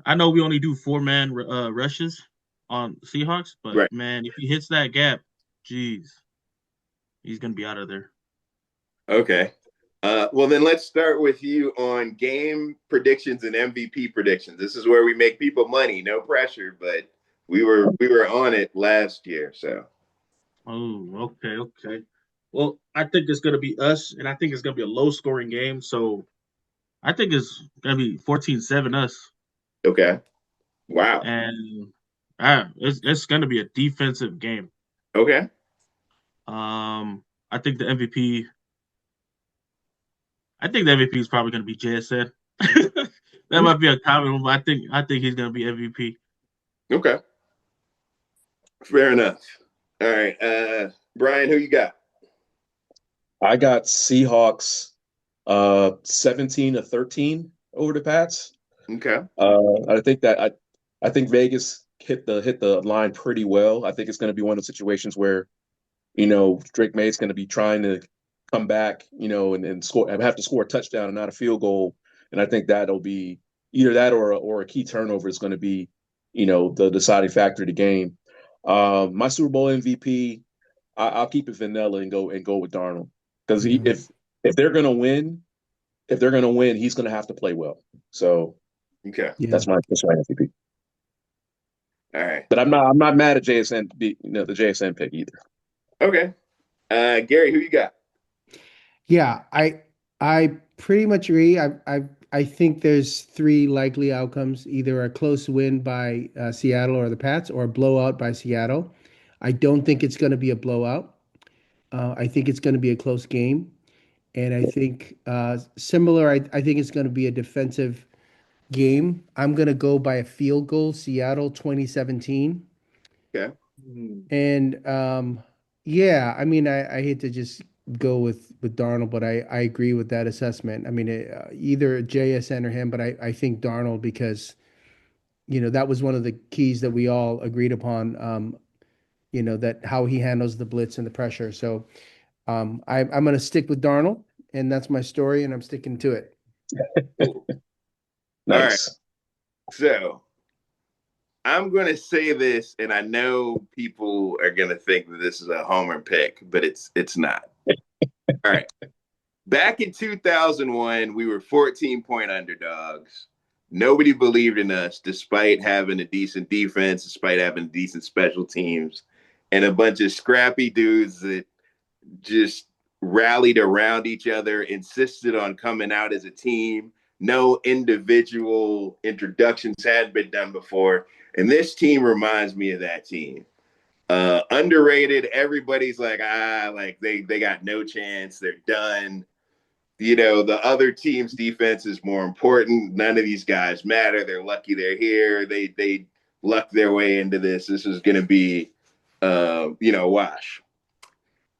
Speaker 3: I know we only do 4-man rushes on Seahawks, but
Speaker 1: Right.
Speaker 3: man, if he hits that gap, jeez, he's gonna be out of there.
Speaker 1: Okay. Well, then let's start with you on game predictions and MVP predictions. This is where we make people money. No pressure, but we were on it last year. So
Speaker 3: Oh, okay. Well, I think it's gonna be us, and I think it's gonna be a low-scoring game. So I think it's gonna be 14-7 us,
Speaker 1: okay. Wow.
Speaker 3: and it's gonna be a defensive game.
Speaker 1: Okay.
Speaker 3: I think the MVP. I think the MVP is probably gonna be JSN. That might be a common one, but I think he's gonna be MVP.
Speaker 1: Okay. Fair enough. All right. Brian, who you got?
Speaker 4: I got Seahawks 17-13 over the Pats.
Speaker 1: Okay.
Speaker 4: I think Vegas hit the line pretty well. I think it's going to be one of the situations where, Drake Maye's going to be trying to come back, and score and have to score a touchdown and not a field goal. And I think that'll be either that or a key turnover is going to be, the deciding factor of the game. My Super Bowl MVP, I'll keep it vanilla and go with Darnold because
Speaker 2: Yeah.
Speaker 4: if they're going to win, he's going to have to play well. So
Speaker 1: Okay.
Speaker 2: Yeah.
Speaker 4: that's my MVP.
Speaker 1: All right.
Speaker 4: But I'm not mad at JSN, the JSN pick either.
Speaker 1: Okay. Gary, who you got?
Speaker 2: Yeah, I pretty much agree. I think there's three likely outcomes: either a close win by Seattle or the Pats, or a blowout by Seattle. I don't think it's going to be a blowout. I think it's going to be a close game, and I think similar. I think it's going to be a defensive game. I'm going to go by a field goal, Seattle 2017.
Speaker 1: Okay.
Speaker 2: And yeah, I mean, I hate to just go with Darnold, but I agree with that assessment. I mean, either JSN or him, but I think Darnold because that was one of the keys that we all agreed upon. That how he handles the blitz and the pressure. So I'm going to stick with Darnold, and that's my story, and I'm sticking to it.
Speaker 1: Cool. All right.
Speaker 4: Nice.
Speaker 1: So I'm going to say this, and I know people are going to think that this is a homer pick, but it's not. All right. Back in 2001, we were 14-point underdogs. Nobody believed in us, despite having a decent defense, despite having decent special teams, and a bunch of scrappy dudes that just rallied around each other, insisted on coming out as a team. No individual introductions had been done before. And this team reminds me of that team. Underrated. Everybody's like, like they got no chance. They're done. The other team's defense is more important. None of these guys matter. They're lucky they're here. They lucked their way into this. This is going to be, wash.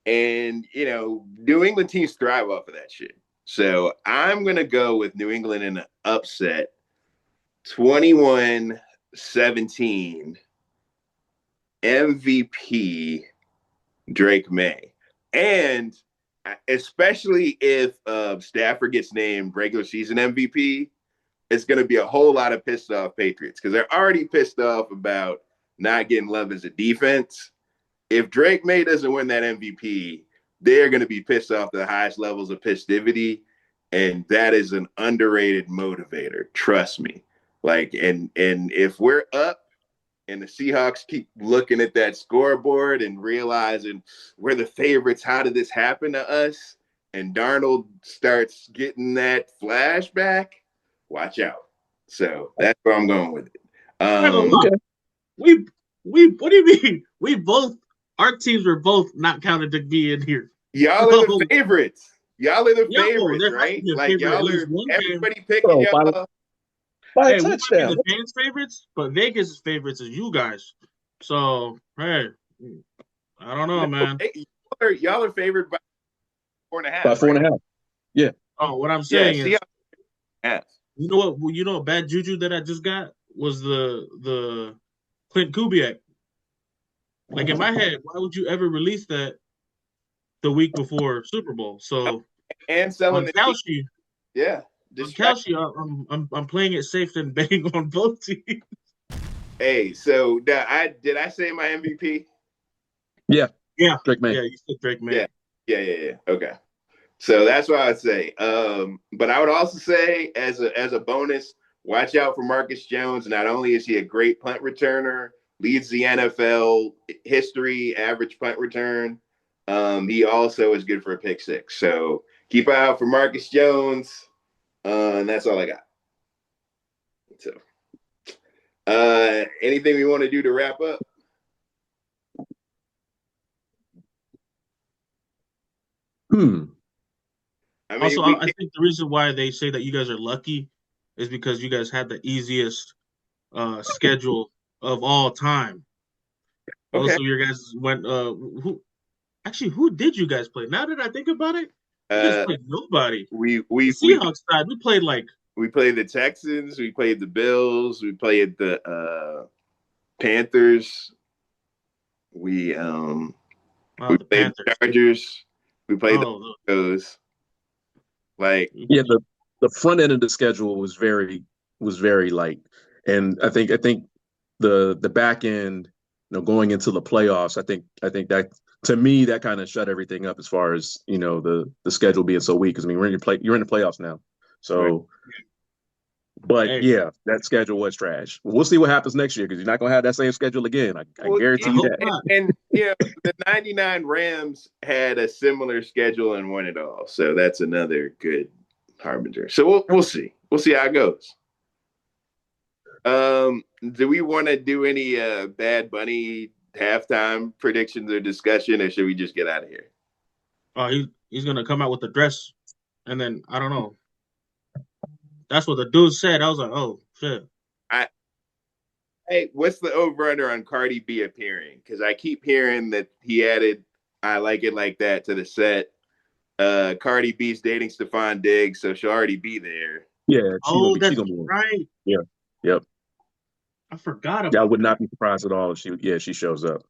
Speaker 1: And, New England teams thrive off of that shit. So I'm going to go with New England in an upset 21-17 MVP Drake Maye. And especially if Stafford gets named regular season MVP, it's going to be a whole lot of pissed off Patriots because they're already pissed off about not getting love as a defense. If Drake Maye doesn't win that MVP, they're going to be pissed off to the highest levels of festivity. And that is an underrated motivator. Trust me. And if we're up and the Seahawks keep looking at that scoreboard and realizing we're the favorites, how did this happen to us? and Darnold starts getting that flashback, watch out. So that's where I'm going with it.
Speaker 3: Okay. We what do you mean? Our teams were both not counted to be in here.
Speaker 1: Y'all are the favorites. Y'all are the favorites,
Speaker 3: there
Speaker 1: right?
Speaker 3: Has to be a
Speaker 1: Like
Speaker 3: favorite,
Speaker 1: y'all
Speaker 3: at least
Speaker 1: are
Speaker 3: one
Speaker 1: everybody
Speaker 3: game.
Speaker 1: picking y'all.
Speaker 4: By
Speaker 3: Hey,
Speaker 4: a
Speaker 3: we might be
Speaker 4: touchdown.
Speaker 3: the fans' favorites, but Vegas' favorites is you guys. So hey, I don't know, man.
Speaker 1: Y'all are favored by 4.5.
Speaker 4: By 4.5. Yeah.
Speaker 3: Oh, what I'm saying is,
Speaker 1: yeah.
Speaker 3: you know what? You know, bad juju that I just got was the Clint Kubiak. Like in my head, why would you ever release that the week before Super Bowl? So
Speaker 1: and selling
Speaker 3: on Kalshi,
Speaker 1: yeah.
Speaker 3: On Kalshi, I'm playing it safe and betting on both teams.
Speaker 1: Hey, so did I say my MVP?
Speaker 4: Yeah.
Speaker 3: Drake Maye. Yeah, you said Drake Maye.
Speaker 1: Yeah. Okay. So that's what I would say. But I would also say as a bonus, watch out for Marcus Jones. Not only is he a great punt returner, leads the NFL history average punt return, he also is good for a pick six. So keep an eye out for Marcus Jones. And that's all I got. So anything we want to do to wrap up?
Speaker 3: I mean, I think the reason why they say that you guys are lucky is because you guys had the easiest schedule of all time. Okay. Also, your guys went. Who did you guys play? Now that I think about it, you guys played nobody.
Speaker 1: The
Speaker 3: Seahawks side, we played
Speaker 1: the Texans, we played the Bills, we played the Panthers, we played the Chargers, we played the Broncos. Like
Speaker 4: the front end of the schedule was very light, and I think the back end, going into the playoffs, I think that to me that kind of shut everything up as far as the schedule being so weak. Because I mean, you're in the playoffs now, so. Right. But yeah, that schedule was trash. We'll see what happens next year because you're not going to have that same schedule again. I guarantee you that.
Speaker 1: And the 99 Rams had a similar schedule and won it all. So that's another good harbinger. So we'll see. We'll see how it goes. Do we want to do any Bad Bunny halftime predictions or discussion, or should we just get out of here?
Speaker 3: Oh, he's going to come out with the dress, and then I don't know. That's what the dude said. I was like, oh, shit.
Speaker 1: Hey, what's the over-under on Cardi B appearing? Because I keep hearing that he added I Like It Like That to the set. Cardi B's dating Stephon Diggs, so she'll already be there.
Speaker 4: Yeah.
Speaker 3: That's right.
Speaker 4: Yeah. Yep.
Speaker 3: I forgot about
Speaker 4: I would not be surprised at all if she shows up.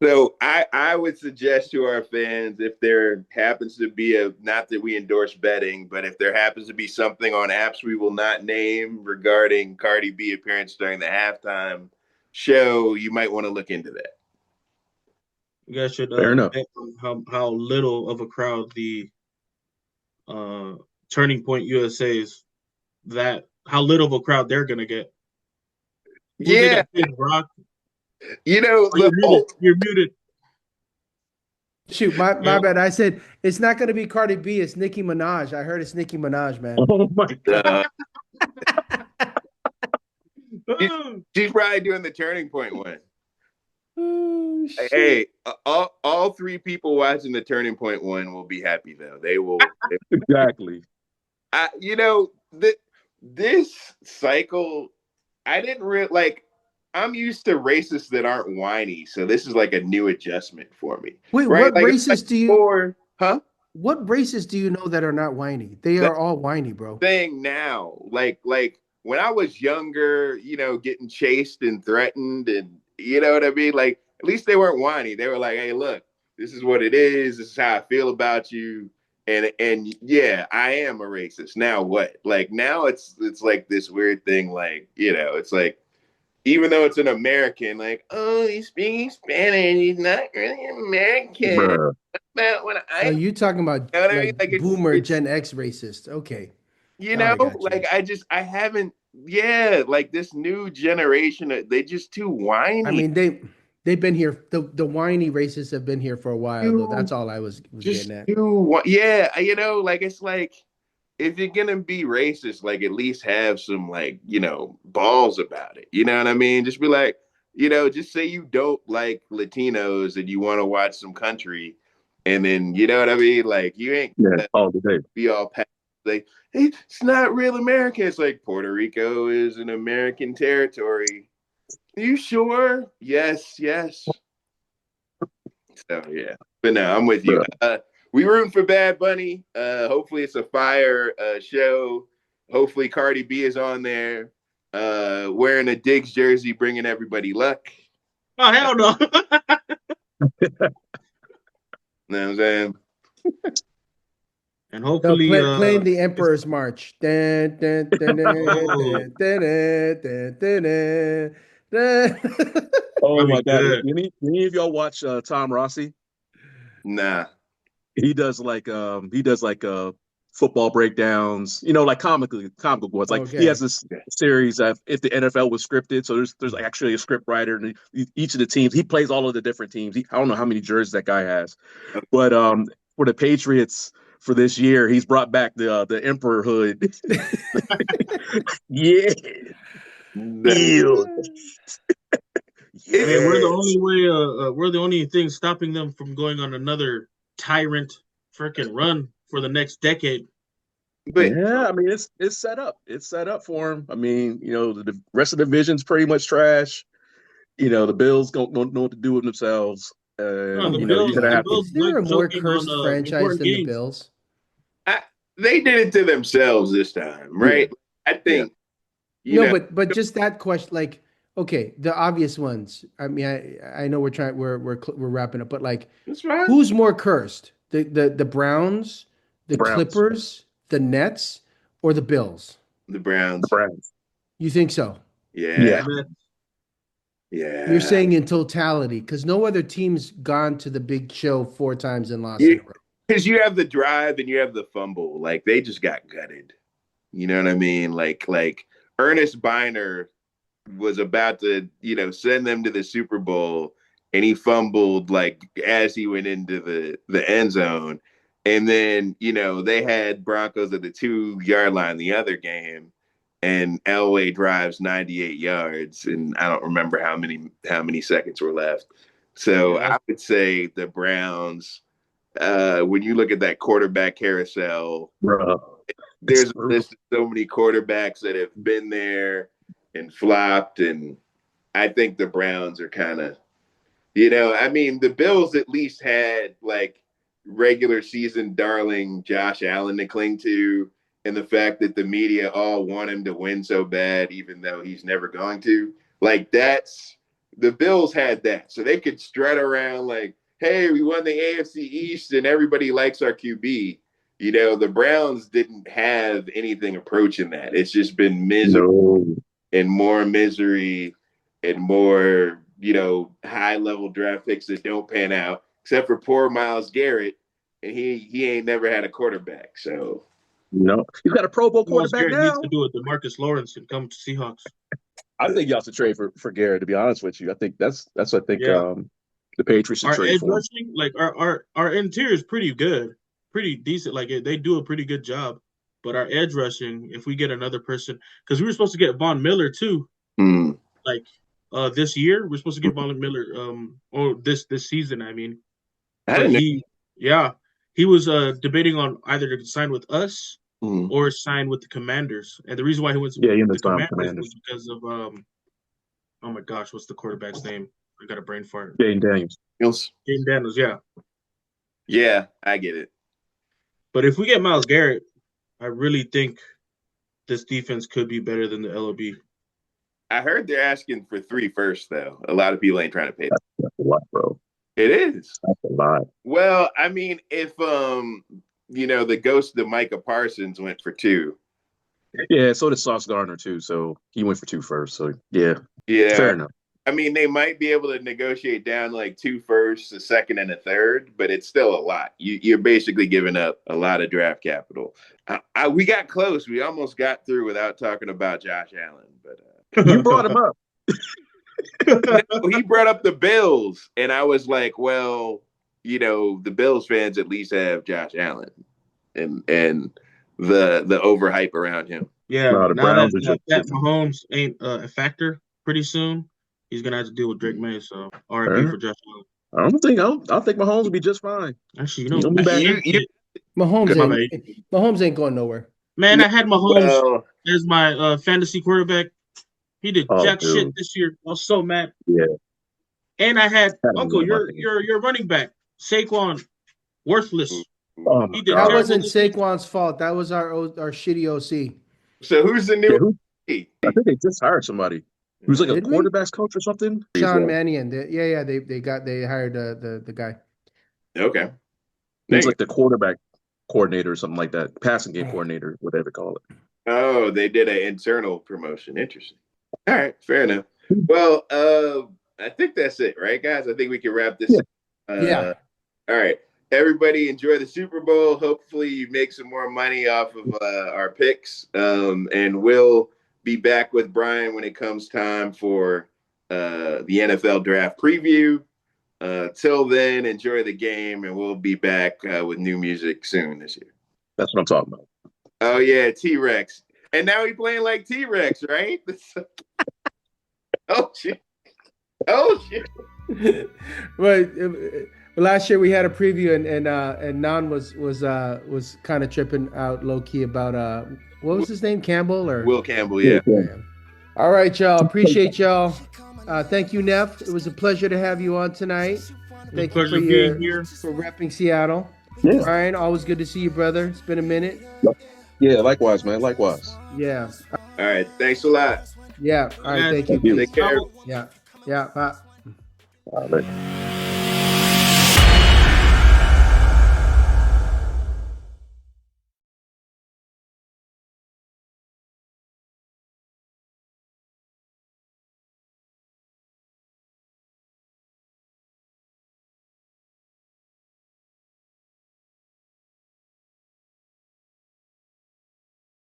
Speaker 1: So I would suggest to our fans, if there happens to be not that we endorse betting, but if there happens to be something on apps we will not name regarding Cardi B appearance during the halftime show, you might want to look into that.
Speaker 3: You guys should
Speaker 4: Fair enough.
Speaker 3: bet how little of a crowd the Turning Point USA is, how little of a crowd they're gonna get.
Speaker 1: Yeah.
Speaker 3: Rock?
Speaker 1: You're
Speaker 3: muted.
Speaker 2: Shoot, my bad. I said it's not going to be Cardi B. It's Nicki Minaj. I heard it's Nicki Minaj, man.
Speaker 4: Oh my god.
Speaker 1: She's probably doing the Turning Point one.
Speaker 2: Oh,
Speaker 1: hey, all three people watching the Turning Point one will be happy though. They will.
Speaker 4: Exactly.
Speaker 1: This cycle, I didn't I'm used to racists that aren't whiny, so this is like a new adjustment for me.
Speaker 2: Wait,
Speaker 1: right?
Speaker 2: What racists do you?
Speaker 1: Huh?
Speaker 2: What racists do you know that are not whiny? They are all whiny, bro.
Speaker 1: Saying now, like when I was younger, getting chased and threatened, and you know what I mean. Like at least they weren't whiny. They were like, "Hey, look, this is what it is. This is how I feel about you." And yeah, I am a racist. Now what? Like now it's like this weird thing. Like it's like. Even though it's an American, like, oh, he's speaking Spanish, he's not really American.
Speaker 2: Are you talking about boomer Gen X racist? Okay.
Speaker 1: I haven't, like this new generation, they just too whiny.
Speaker 2: I mean, They've been here. The whiny racists have been here for a while, though. That's all I was
Speaker 1: Just
Speaker 2: getting at.
Speaker 1: yeah, like it's like if you're gonna be racist, like at least have some like balls about it. You know what I mean? Just be like, just say you don't like Latinos and you want to watch some country, and then you know what I mean. Like you ain't
Speaker 4: all the day.
Speaker 1: Be all packed. Like hey, it's not real America. It's like Puerto Rico is an American territory. Are you sure? Yes. So yeah, but no, I'm with you. We rooting for Bad Bunny. Hopefully it's a fire show. Hopefully Cardi B is on there, wearing a Diggs jersey, bringing everybody luck.
Speaker 3: Oh hell no!
Speaker 1: You know what I'm saying?
Speaker 3: And hopefully,
Speaker 2: playing the Emperor's March. Dun, dun, dun, dun, dun, dun, dun, dun.
Speaker 4: Oh my God! Any of y'all watch Tom Rossi?
Speaker 1: Nah.
Speaker 4: He does like football breakdowns, like comical ones. Like he has this series of if the NFL was scripted. So there's actually a script writer, and each of the teams he plays all of the different teams. I don't know how many jerseys that guy has, but for the Patriots for this year, he's brought back the Emperor hood. Yeah.
Speaker 3: Yeah, we're the only thing stopping them from going on another tyrant freaking run for the next decade.
Speaker 1: But
Speaker 4: yeah, I mean it's set up. It's set up for him. I mean, the rest of the division's pretty much trash. The Bills don't know what to do with themselves.
Speaker 3: The
Speaker 4: Bills,
Speaker 3: you're gonna have
Speaker 2: Is there a more cursed franchise than the Bills?
Speaker 1: They did it to themselves this time, right? Yeah. I think.
Speaker 2: But just that question, like, okay, the obvious ones. I mean, I know we're wrapping up, but like, who's more cursed? The Browns, the Clippers, the Nets, or the Bills?
Speaker 1: The Browns.
Speaker 2: You think so?
Speaker 1: Yeah.
Speaker 2: You're saying in totality, because no other team's gone to the big show 4 times and lost in a row.
Speaker 1: Because you have the drive and you have the fumble. Like they just got gutted. You know what I mean? Like Ernest Biner was about to, send them to the Super Bowl, and he fumbled like as he went into the end zone. And then, they had Broncos at the 2-yard line the other game, and Elway drives 98 yards, and I don't remember how many seconds were left. So I would say the Browns. When you look at that quarterback carousel, there's a list of so many quarterbacks that have been there and flopped, and I think the Browns are kind of, the Bills at least had like regular season darling Josh Allen to cling to, and the fact that the media all want him to win so bad, even though he's never going to. Like the Bills had that, so they could strut around like, hey, we won the AFC East and everybody likes our QB. The Browns didn't have anything approaching that. It's just been misery and more misery and more, high-level draft picks that don't pan out, except for poor Myles Garrett, and he ain't never had a quarterback. So,
Speaker 4: he's got a Pro Bowl quarterback now.
Speaker 3: Needs to do it to Marcus Lawrence and come to Seahawks.
Speaker 4: I think y'all should trade for Garrett. To be honest with you, I think that's what I think. The Patriots should trade for him.
Speaker 3: Like our interior is pretty good, pretty decent. Like they do a pretty good job. But our edge rushing, if we get another person, because we were supposed to get Von Miller too, like this year we're supposed to get Von Miller, or this season. I mean, he was debating on either to sign with us or sign with the Commanders, and the reason why he went to the Commanders was because of oh my gosh, what's the quarterback's name? I got a brain fart.
Speaker 4: Jaden Daniels.
Speaker 3: Jaden Daniels, yeah.
Speaker 1: Yeah, I get it.
Speaker 3: But if we get Myles Garrett, I really think this defense could be better than the LOB.
Speaker 1: I heard they're asking for 3 first, though. A lot of people ain't trying to pay that.
Speaker 4: That's a lot, bro.
Speaker 1: It is.
Speaker 4: That's a lot.
Speaker 1: Well, I mean, if the ghost of Micah Parsons went for 2.
Speaker 4: Yeah, so did Sauce Gardner too. So he went for 2 first. So yeah, fair enough.
Speaker 1: I mean, they might be able to negotiate down like 2 firsts, a second, and a third, but it's still a lot. You're basically giving up a lot of draft capital. We got close. We almost got through without talking about Josh Allen, but
Speaker 4: you brought him up.
Speaker 1: No, he brought up the Bills, and I was like, well, the Bills fans at least have Josh Allen and the overhype around him.
Speaker 3: Yeah,
Speaker 4: No, the
Speaker 3: now
Speaker 4: Browns are
Speaker 3: that,
Speaker 4: just
Speaker 3: that
Speaker 4: different.
Speaker 3: Mahomes ain't a factor pretty soon, he's gonna have to deal with Drake May. So RIP for Josh Allen.
Speaker 4: I don't think Mahomes will be just fine.
Speaker 3: Actually,
Speaker 4: He'll be back.
Speaker 2: Mahomes
Speaker 3: My
Speaker 2: ain't going nowhere.
Speaker 3: Man, I had Mahomes
Speaker 1: Well,
Speaker 3: as my fantasy quarterback. He did jack shit
Speaker 4: dude.
Speaker 3: this year. I was so mad.
Speaker 4: Yeah.
Speaker 3: And I had
Speaker 4: Had him
Speaker 3: Uncle,
Speaker 4: on my team.
Speaker 3: your running back, Saquon, worthless.
Speaker 4: Oh my
Speaker 3: He did
Speaker 2: That
Speaker 3: terrible
Speaker 2: wasn't
Speaker 3: this week.
Speaker 2: Saquon's fault. That was our shitty OC.
Speaker 1: so who's the
Speaker 4: Yeah,
Speaker 1: new?
Speaker 4: I think they just hired somebody who's like a
Speaker 2: Did we?
Speaker 4: quarterbacks coach or something.
Speaker 2: Sean Mannion. They hired the guy.
Speaker 1: Okay.
Speaker 4: He's like the quarterback coordinator or something like that. Passing game coordinator, whatever they call it.
Speaker 1: Oh, they did an internal promotion. Interesting. All right, fair enough. Well, I think that's it, right, guys? I think we can wrap this up.
Speaker 2: Yeah.
Speaker 1: All right. Everybody enjoy the Super Bowl. Hopefully you make some more money off of our picks. And we'll be back with Brian when it comes time for the NFL draft preview. Till then, enjoy the game, and we'll be back with new music soon this year.
Speaker 4: That's what I'm talking about.
Speaker 1: Oh, yeah, T-Rex. And now he's playing like T-Rex, right? Oh, shit. Oh, shit.
Speaker 2: Right. Last year we had a preview, and Nan was kind of tripping out low key about what was his name, Campbell or
Speaker 1: Will Campbell, yeah.
Speaker 2: All right, y'all. Appreciate y'all. Thank you, Neff. It was a pleasure to have you on tonight. Thank you for repping Seattle.
Speaker 4: Yeah.
Speaker 2: Brian, always good to see you, brother. It's been a minute.
Speaker 4: Yeah, likewise, man. Likewise.
Speaker 2: Yeah.
Speaker 1: All right. Thanks a lot.
Speaker 2: Yeah. All right. Thank you.
Speaker 1: Take care.
Speaker 2: Yeah. Yeah. Bye.
Speaker 4: All right.